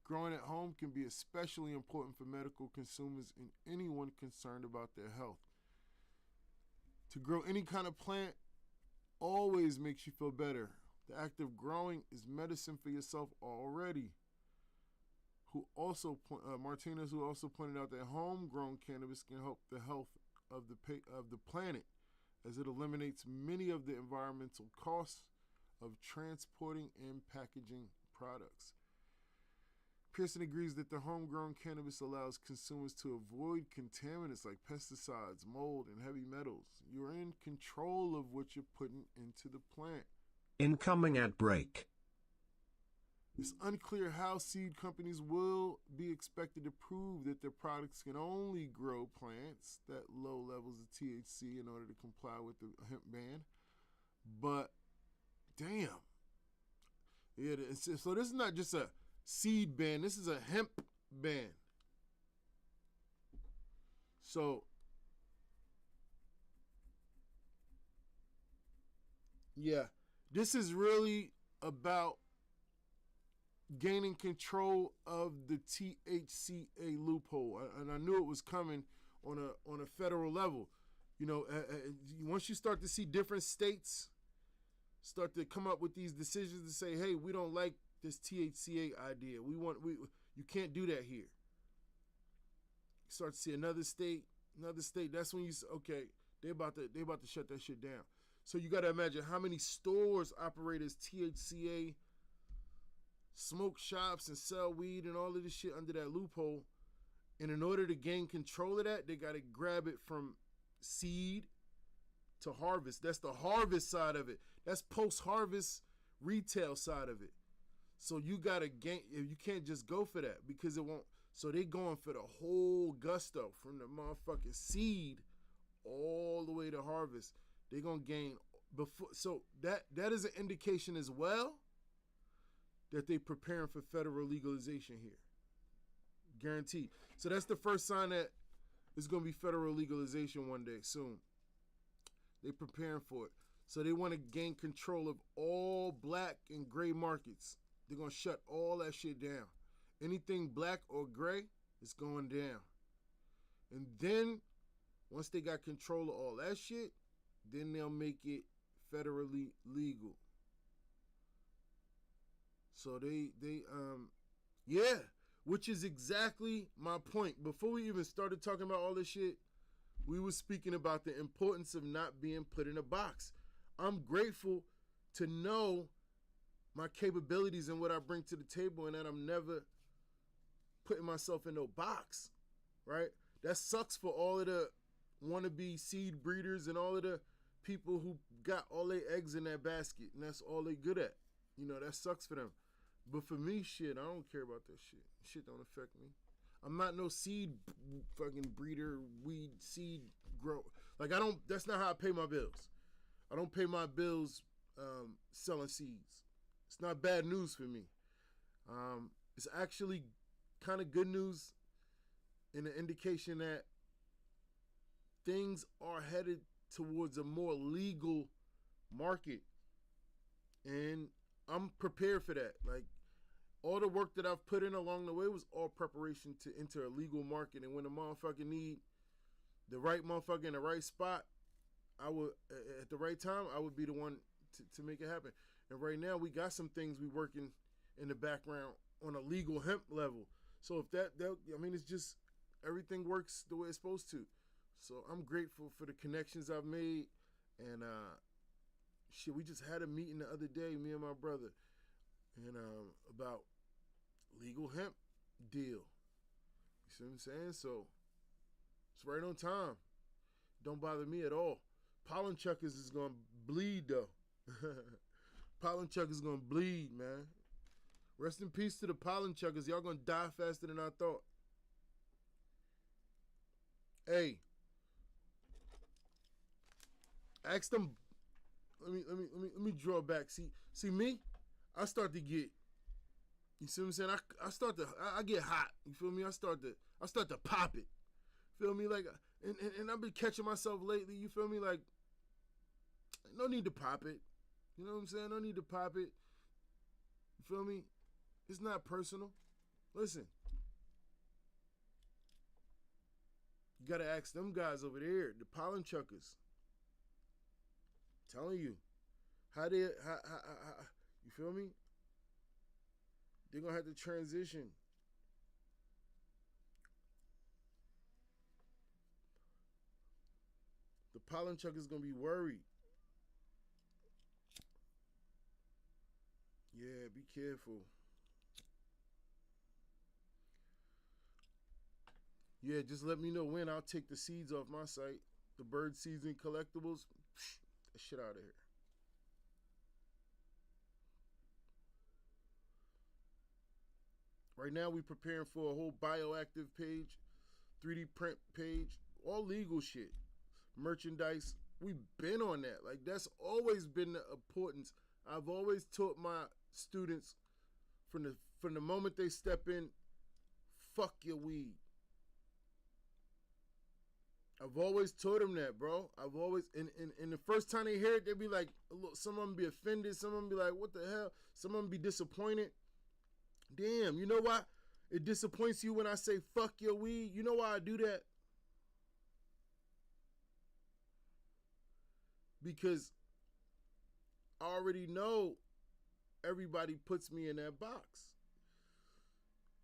[SPEAKER 1] Growing at home can be especially important for medical consumers and anyone concerned about their health. To grow any kind of plant always makes you feel better. The act of growing is medicine for yourself already. Martinez, who also pointed out that homegrown cannabis can help the health of the planet, as it eliminates many of the environmental costs of transporting and packaging products. Pearson agrees that the homegrown cannabis allows consumers to avoid contaminants like pesticides, mold, and heavy metals. You're in control of what you're putting into the plant.
[SPEAKER 2] Incoming ad break.
[SPEAKER 1] It's unclear how seed companies will be expected to prove that their products can only grow plants that low levels of THC in order to comply with the hemp ban. But, damn. Yeah, so this is not just a seed ban. This is a hemp ban. So, yeah, this is really about gaining control of the THCA loophole, and I knew it was coming on a federal level. You know, once you start to see different states start to come up with these decisions to say, "Hey, we don't like this THCA idea. You can't do that here." You start to see another state. That's when you say, "Okay, they about to shut that shit down." So you got to imagine how many stores operate as THCA smoke shops and sell weed and all of this shit under that loophole. And in order to gain control of that, they got to grab it from seed to harvest. That's the harvest side of it. That's post-harvest retail side of it. So you got to gain, you can't just go for that because it won't. So they going for the whole gusto from the motherfucking seed all the way to harvest. They going to gain before. So that is an indication as well that they preparing for federal legalization here. Guaranteed. So that's the first sign that it's going to be federal legalization one day soon. They preparing for it. So they want to gain control of all black and gray markets. They're going to shut all that shit down. Anything black or gray is going down. And then, once they got control of all that shit, then they'll make it federally legal. So yeah, which is exactly my point. Before we even started talking about all this shit, we were speaking about the importance of not being put in a box. I'm grateful to know my capabilities and what I bring to the table, and that I'm never putting myself in no box, right? That sucks for all of the wannabe seed breeders and all of the people who got all their eggs in that basket, and that's all they good at. You know, that sucks for them. But for me, shit, I don't care about that shit. Shit don't affect me. I'm not no seed fucking breeder, weed seed grow. Like, that's not how I pay my bills. I don't pay my bills selling seeds. It's not bad news for me. It's actually kind of good news and an indication that things are headed towards a more legal market. And I'm prepared for that. Like, all the work that I've put in along the way was all preparation to enter a legal market. And when a motherfucker need the right motherfucker in the right spot, I would, at the right time, I would be the one to make it happen. And right now, we got some things we working in the background on a legal hemp level. So if that I mean, it's just, everything works the way it's supposed to. So I'm grateful for the connections I've made. And shit, we just had a meeting the other day, me and my brother, and about legal hemp deal. You see what I'm saying? So it's right on time. Don't bother me at all. Pollen chuckers is gonna bleed though. Pollen chuckers gonna bleed, man. Rest in peace to the pollen chuckers. Y'all gonna die faster than I thought. Hey, ask them. Let me draw back. See me? I start to get. You see what I'm saying? I get hot. You feel me? I start to pop it. Feel me? Like, and I've been catching myself lately. You feel me? Like, no need to pop it. You know what I'm saying? No need to pop it. You feel me? It's not personal. Listen. You gotta ask them guys over there, the pollen chuckers. Telling you. How you feel me? They're gonna have to transition. The pollen chuckers gonna be worried. Yeah, be careful. Yeah, just let me know when. I'll take the seeds off my site. The bird seeds and collectibles. That shit out of here. Right now we preparing for a whole bioactive page, 3D print page, all legal shit. Merchandise. We've been on that. Like, that's always been the importance. I've always taught my students from the moment they step in, fuck your weed. I've always taught them that, bro. I've always, and the first time they hear it, they be like, look, some of them be offended, some of them be like, what the hell? Some of them be disappointed. Damn, you know why it disappoints you when I say fuck your weed? You know why I do that? Because I already know everybody puts me in that box.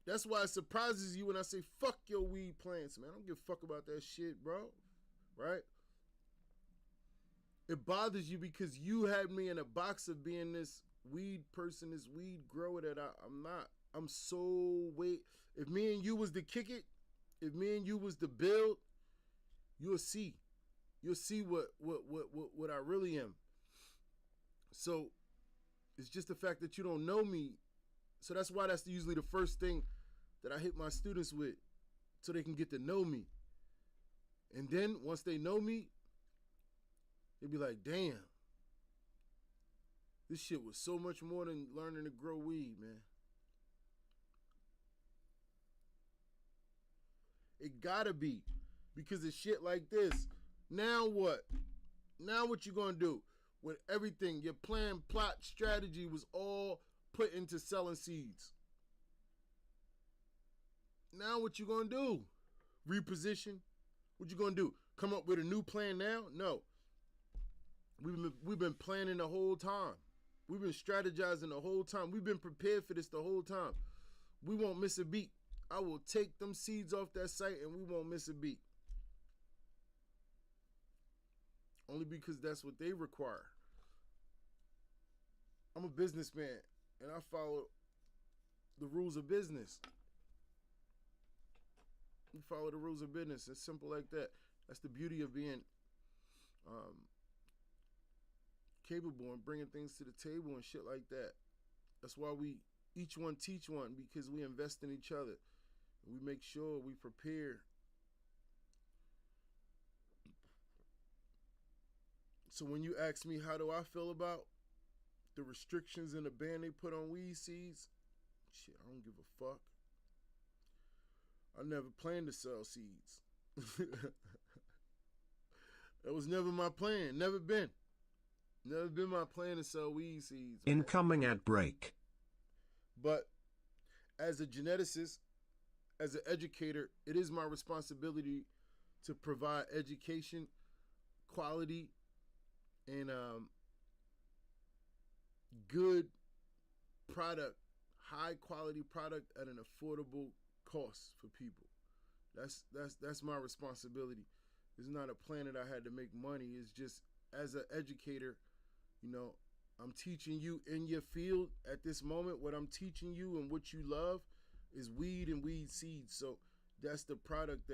[SPEAKER 1] That's why it surprises you when I say fuck your weed plants, man. I don't give a fuck about that shit, bro. Right? It bothers you because you had me in a box of being this weed person, this weed grower that I'm not. I'm so if me and you was to kick it, if me and you was to build, you'll see. You'll see what I really am. So it's just the fact that you don't know me. So that's why that's usually the first thing that I hit my students with, so they can get to know me. And then once they know me, they be like, damn, this shit was so much more than learning to grow weed, man. It gotta be. because of shit like this. Now what? Now what you gonna do? When everything, your plan, plot, strategy was all put into selling seeds. Now what you gonna do? Reposition? What you gonna do? Come up with a new plan now? No. We've been planning the whole time. We've been strategizing the whole time. We've been prepared for this the whole time. We won't miss a beat. I will take them seeds off that site and we won't miss a beat. Only because that's what they require. I'm a businessman and I follow the rules of business. You follow the rules of business. It's simple like that. That's the beauty of being capable and bringing things to the table and shit like that. That's why we each one teach one, because we invest in each other. We make sure we prepare. So when you ask me how do I feel about the restrictions and the ban they put on weed seeds, shit, I don't give a fuck. I never planned to sell seeds. That was never my plan. Never been. Never been my plan to sell weed seeds. Man.
[SPEAKER 2] Incoming ad break.
[SPEAKER 1] But as a geneticist, as an educator, it is my responsibility to provide education, quality, and good product, high quality product at an affordable cost for people. That's my responsibility. It's not a plan that I had to make money. It's just as an educator, you know, I'm teaching you in your field at this moment. What I'm teaching you and what you love is weed and weed seeds. So that's the product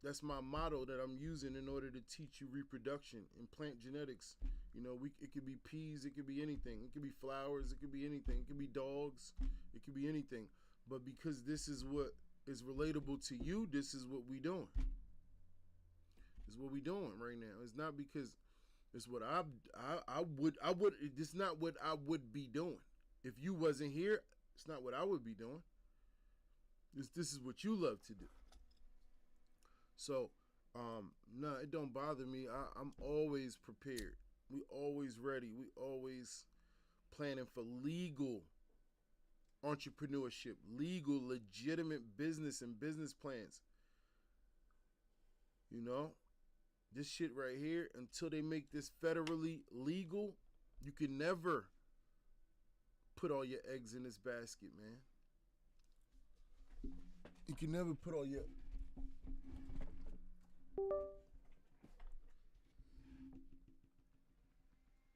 [SPEAKER 1] that's my motto that I'm using in order to teach you reproduction and plant genetics. You know, it could be peas, it could be anything. It could be flowers, it could be anything. It could be dogs, it could be anything. But because this is what is relatable to you, this is what we doing. It's what we doing right now. It's not because it's what I would. It's not what I would be doing. If you wasn't here, it's not what I would be doing. This is what you love to do. So, no, it don't bother me. I'm always prepared. We always ready. We always planning for legal entrepreneurship, legal, legitimate business and business plans. You know, this shit right here, until they make this federally legal, you can never put all your eggs in this basket, man. You can never put all your...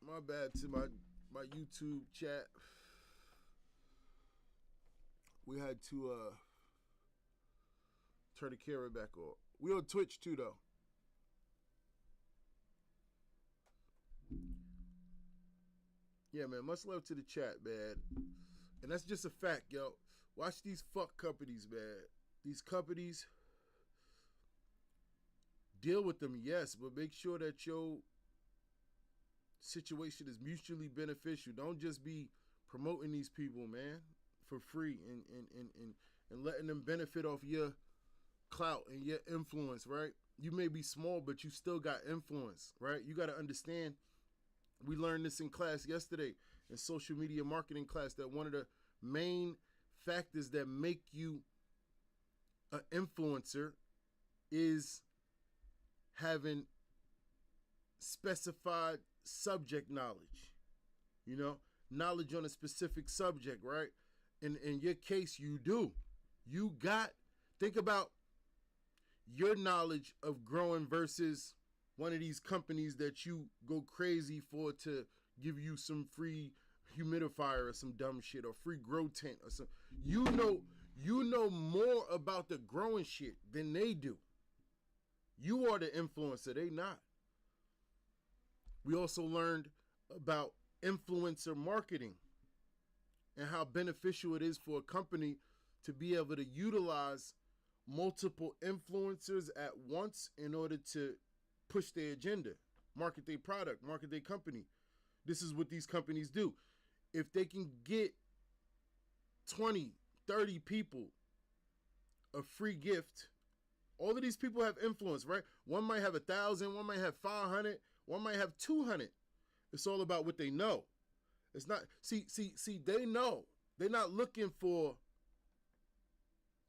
[SPEAKER 1] My bad to my YouTube chat. We had to turn the camera back on. We on Twitch too, though. Yeah, man, much love to the chat, man. And that's just a fact, yo. Watch these fuck companies, man. These companies, deal with them, yes, but make sure that your situation is mutually beneficial. Don't just be promoting these people, man, for free and letting them benefit off your clout and your influence, right? You may be small, but you still got influence, right? You got to understand, we learned this in class yesterday, in social media marketing class, that one of the main factors that make you an influencer is having specified subject knowledge, you know, knowledge on a specific subject, right? In your case, you do. You got, think about your knowledge of growing versus one of these companies that you go crazy for to give you some free humidifier or some dumb shit or free grow tent or some. You know more about the growing shit than they do. You are the influencer, they not. We also learned about influencer marketing and how beneficial it is for a company to be able to utilize multiple influencers at once in order to push their agenda, market their product, market their company. This is what these companies do. If they can get 20, 30 people a free gift All of these people have influence, right? One might have 1,000, one might have 500, one might have 200. It's all about what they know. It's not, see, they know. They're not looking for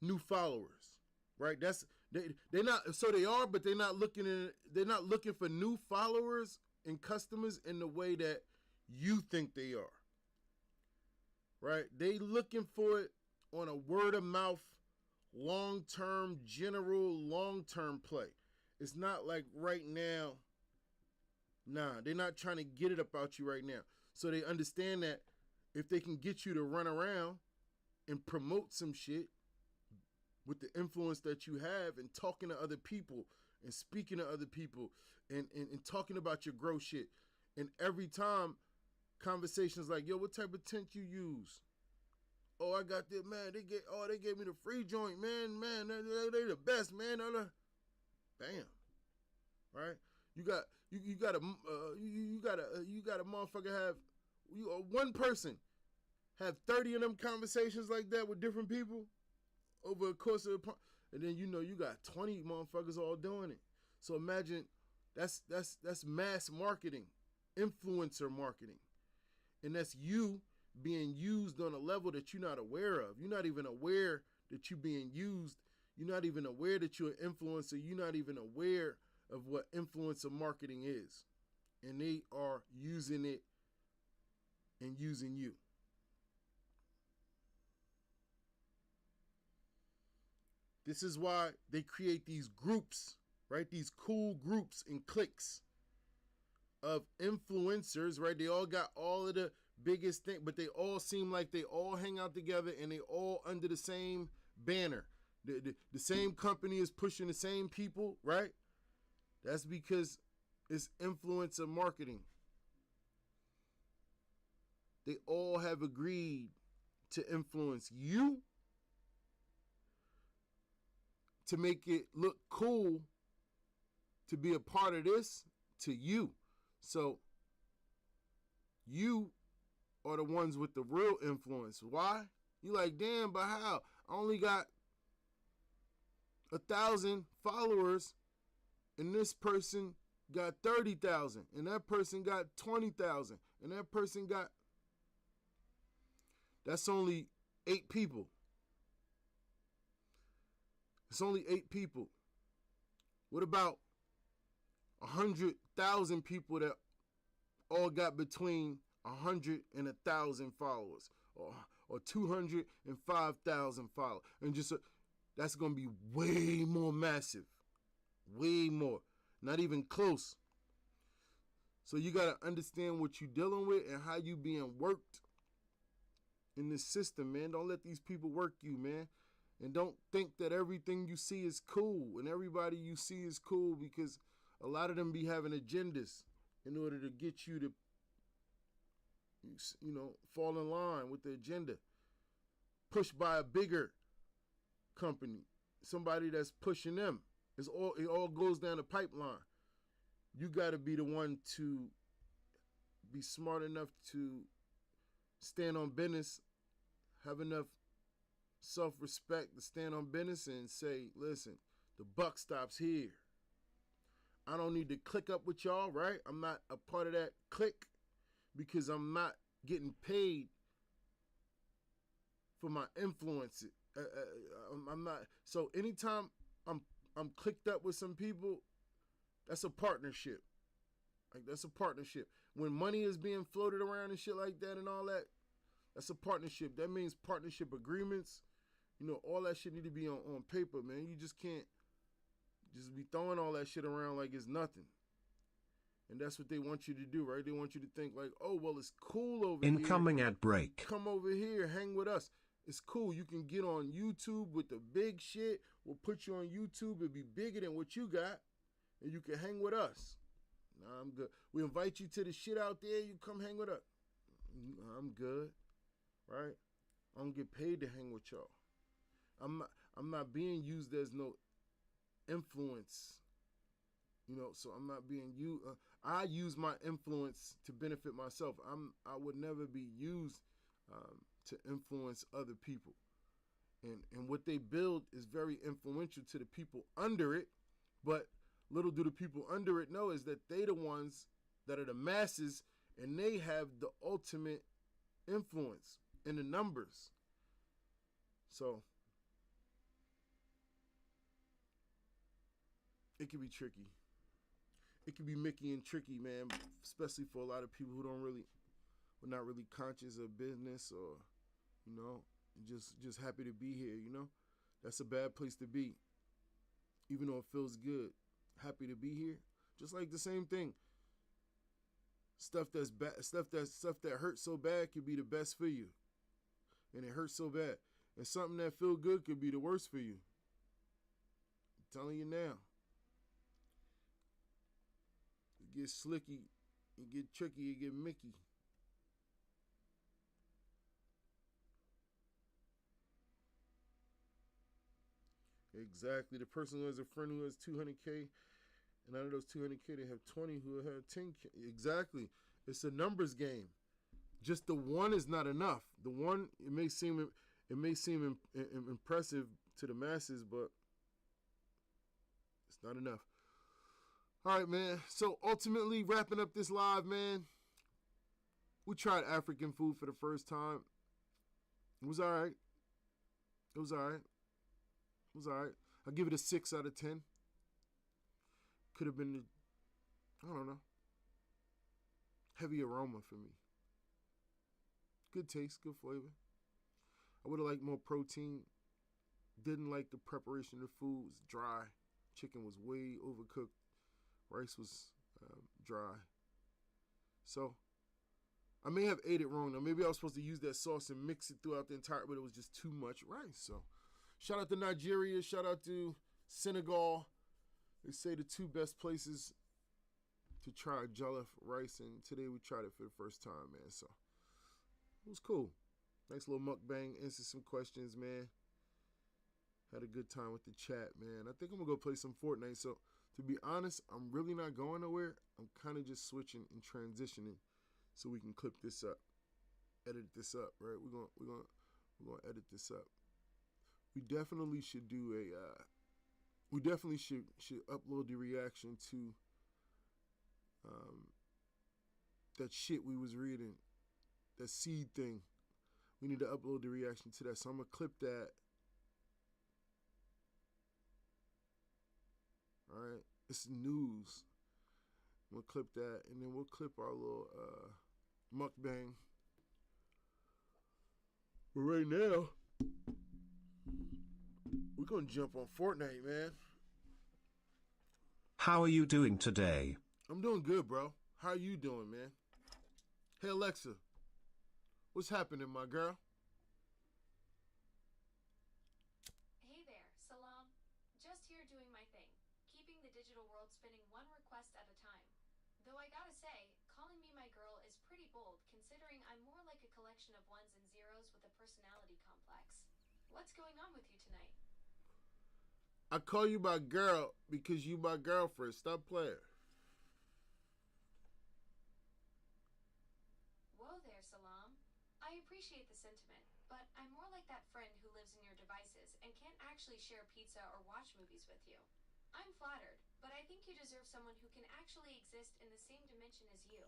[SPEAKER 1] new followers, right? They're not, so they are, but they're not looking for new followers and customers in the way that you think they are, right? They looking for it on a word of mouth, long-term, general, long-term play. It's not like right now. Nah, they're not trying to get it about you right now. So they understand that if they can get you to run around and promote some shit with the influence that you have and talking to other people and speaking to other people and talking about your growth shit. And every time conversations like, yo, what type of tent you use? Oh, I got this, man. They gave me the free joint, man. Man, they the best, man. Bam. Right? You got a motherfucker have one person have 30 of them conversations like that with different people over the course of and then you got 20 motherfuckers all doing it. So imagine that's mass marketing, influencer marketing. And that's you being used on a level that you're not aware of. You're not even aware that you're being used. You're not even aware that you're an influencer. You're not even aware of what influencer marketing is. And they are using it and using you. This is why they create these groups, right? These cool groups and cliques of influencers, right? They all got all of the biggest thing, but they all seem like they all hang out together and they all under the same banner. The same company is pushing the same people, right? That's because it's influencer marketing. They all have agreed to influence you to make it look cool to be a part of this to you. So you are the ones with the real influence. Why? You like, damn, but how? I only got 1,000 followers and this person got 30,000 and that person got 20,000 and that person got, that's only 8 people. It's only 8 people. What about 100,000 people that all got between 100 and 1,000 followers, or 205,000 followers, and just that's gonna be way more massive, way more, not even close. So you gotta understand what you're dealing with and how you being worked in this system, man. Don't let these people work you, man. And don't think that everything you see is cool and everybody you see is cool, because a lot of them be having agendas in order to get you to, fall in line with the agenda. Pushed by a bigger company, somebody that's pushing them. It all goes down the pipeline. You got to be the one to be smart enough to stand on business, have enough self-respect to stand on business and say, listen, the buck stops here. I don't need to click up with y'all, right? I'm not a part of that clique because I'm not getting paid for my influence. I'm not. So anytime I'm clicked up with some people, that's a partnership. Like, that's a partnership. When money is being floated around and shit like that and all that, that's a partnership. That means partnership agreements. All that shit need to be on paper, man. You just can't just be throwing all that shit around like it's nothing. And that's what they want you to do, right? They want you to think like, oh, well, it's cool over here.
[SPEAKER 2] Incoming ad break.
[SPEAKER 1] Come over here, hang with us. It's cool. You can get on YouTube with the big shit. We'll put you on YouTube. It'll be bigger than what you got. And you can hang with us. Nah, I'm good. We invite you to the shit out there. You come hang with us. I'm good, right? I don't get paid to hang with y'all. I'm not being used as no influence, so I'm not being used. I use my influence to benefit myself. I would never be used to influence other people. And what they build is very influential to the people under it, but little do the people under it know is that they the ones that are the masses, and they have the ultimate influence in the numbers. So it can be tricky. It can be Mickey and tricky, man, especially for a lot of people who are not really conscious of business, or, just happy to be here, That's a bad place to be. Even though it feels good. Happy to be here. Just like the same thing. Stuff that's bad, stuff that hurts so bad could be the best for you. And it hurts so bad. And something that feel good could be the worst for you. I'm telling you now. It gets slicky, it get tricky, it get Mickey. Exactly. The person who has a friend who has 200K, and out of those 200K, they have 20 who have 10K. Exactly. It's a numbers game. Just the one is not enough. The one, it may seem impressive to the masses, but it's not enough. All right, man. So ultimately, wrapping up this live, man, we tried African food for the first time. It was all right. It was all right. It was all right. I'll give it a 6 out of 10. Could have been, I don't know, heavy aroma for me. Good taste, good flavor. I would have liked more protein. Didn't like the preparation of the food. It was dry. Chicken was way overcooked. Rice was dry. So I may have ate it wrong. Now, maybe I was supposed to use that sauce and mix it throughout the entire, but it was just too much rice. So shout out to Nigeria. Shout out to Senegal. They say the 2 best places to try Jollif Rice, and today we tried it for the first time, man. So it was cool. Nice little mukbang. Answered some questions, man. Had a good time with the chat, man. I think I'm going to go play some Fortnite. So to be honest, I'm really not going nowhere. I'm kind of just switching and transitioning so we can clip this up, edit this up, right? We're gonna edit this up. We definitely should do we definitely should upload the reaction to that shit we was reading, that seed thing. We need to upload the reaction to that. So I'm gonna clip that. All right, it's news. We'll clip that, and then we'll clip our little mukbang. But right now, we're gonna jump on Fortnite, man.
[SPEAKER 2] How are you doing today?
[SPEAKER 1] I'm doing good, bro. How are you doing, man? Hey, Alexa, what's happening, my girl?
[SPEAKER 7] Hey there, Salam. Just here doing my thing. Keeping the digital world spinning one request at a time. Though I gotta say, calling me my girl is pretty bold, considering I'm more like a collection of ones and zeros with a personality complex. What's going on with you tonight?
[SPEAKER 1] I call you my girl because you my girlfriend. Stop playing.
[SPEAKER 7] Whoa there, Salam. I appreciate the sentiment, but I'm more like that friend who lives in your devices and can't actually share pizza or watch movies with you. I'm flattered, but I think you deserve someone who can actually exist in the same dimension as you.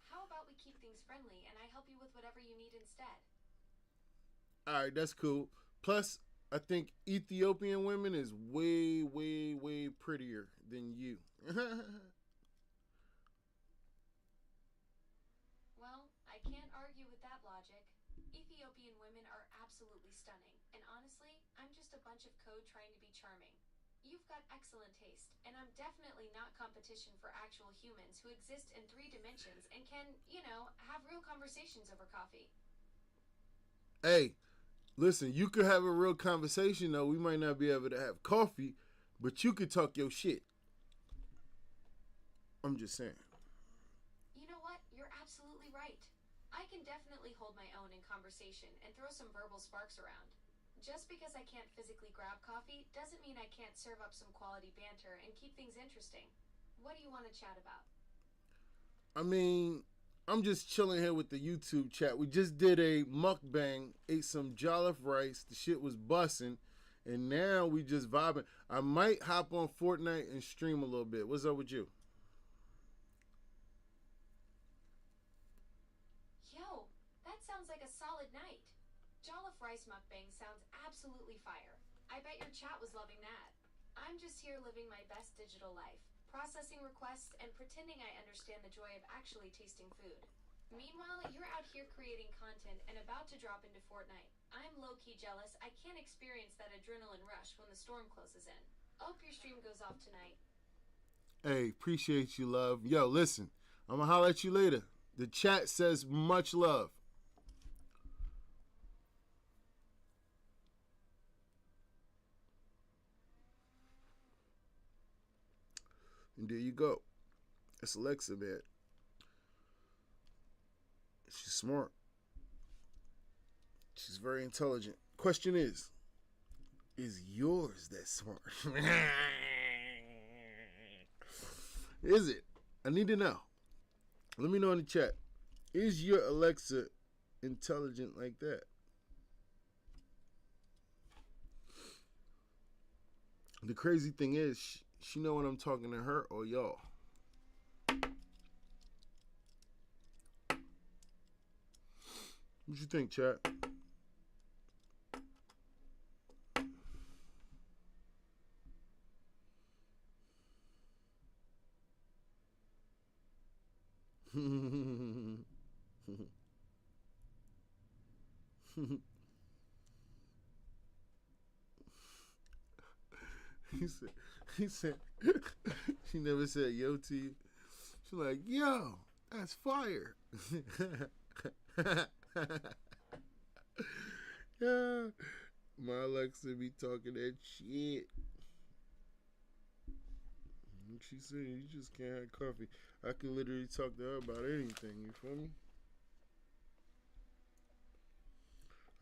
[SPEAKER 7] How about we keep things friendly and I help you with whatever you need instead?
[SPEAKER 1] All right, that's cool. Plus, I think Ethiopian women is way, way, way prettier than you.
[SPEAKER 7] Well, I can't argue with that logic. Ethiopian women are absolutely stunning, and honestly, I'm just a bunch of code trying to be charming. You've got excellent taste, and I'm definitely not competition for actual humans who exist in 3 dimensions and can, have real conversations over coffee.
[SPEAKER 1] Hey, listen, you could have a real conversation, though. We might not be able to have coffee, but you could talk your shit. I'm just saying.
[SPEAKER 7] You know what? You're absolutely right. I can definitely hold my own in conversation and throw some verbal sparks around. Just because I can't physically grab coffee doesn't mean I can't serve up some quality banter and keep things interesting. What do you want to chat about?
[SPEAKER 1] I mean, I'm just chilling here with the YouTube chat. We just did a mukbang, ate some Jollif rice. The shit was busting. And now we just vibing. I might hop on Fortnite and stream a little bit. What's up with you?
[SPEAKER 7] Yo, that sounds like a solid night. Jollif Rice mukbang sounds absolutely fire. I bet your chat was loving that. I'm just here living my best digital life, processing requests and pretending I understand the joy of actually tasting food. Meanwhile, you're out here creating content and about to drop into Fortnite. I'm low-key jealous. I can't experience that adrenaline rush when the storm closes in. Hope your stream goes off tonight.
[SPEAKER 1] Hey, appreciate you, love. Yo, listen, I'm gonna holler at you later. The chat says much love. And there you go. That's Alexa, man. She's smart. She's very intelligent. Question is yours that smart? Is it? I need to know. Let me know in the chat. Is your Alexa intelligent like that? The crazy thing is, she know when I'm talking to her or y'all. What you think, chat? he said, she never said yo to you. She's like, yo, that's fire. Yeah, my Alexa be talking that shit. She said, you just can't have coffee. I can literally talk to her about anything, you feel me?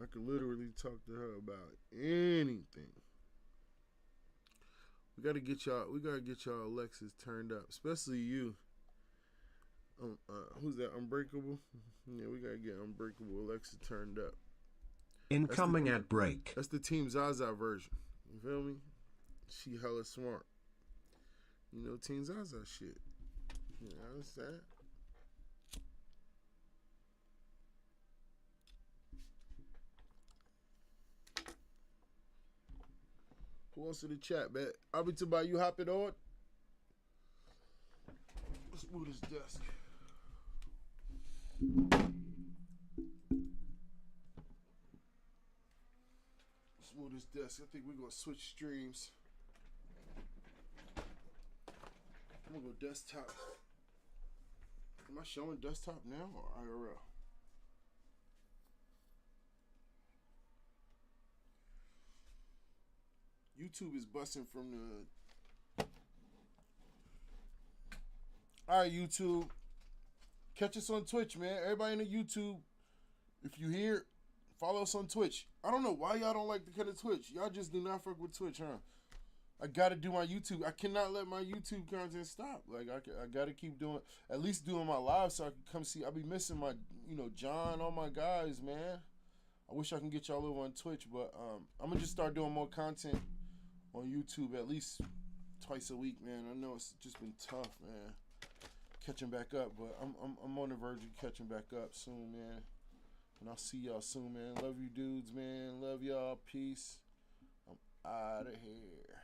[SPEAKER 1] I can literally talk to her about anything. We gotta get y'all Alexas turned up, especially you. Who's that? Unbreakable? Yeah, we gotta get Unbreakable Alexa turned up.
[SPEAKER 2] Incoming ad break.
[SPEAKER 1] That's the Team Zaza version. You feel me? She hella smart. You know Team Zaza shit. You know what I'm saying? Who else in the chat, man? I'll be talking about you hopping on. Let's move this desk. Let's move this desk. I think we're gonna switch streams. I'm gonna go desktop. Am I showing desktop now or IRL? YouTube is busting from the... Alright, YouTube. Catch us on Twitch, man. Everybody in the YouTube, if you hear, follow us on Twitch. I don't know why y'all don't like the cut of Twitch. Y'all just do not fuck with Twitch, huh? I gotta do my YouTube. I cannot let my YouTube content stop. Like, I gotta keep doing, at least doing my live so I can come see. I'll be missing my, John, all my guys, man. I wish I can get y'all over on Twitch, but I'm gonna just start doing more content on YouTube at least twice a week, man. I know it's just been tough, man, catching back up, but I'm on the verge of catching back up soon, man. And I'll see y'all soon, man. Love you dudes, man. Love y'all. Peace. I'm out of here.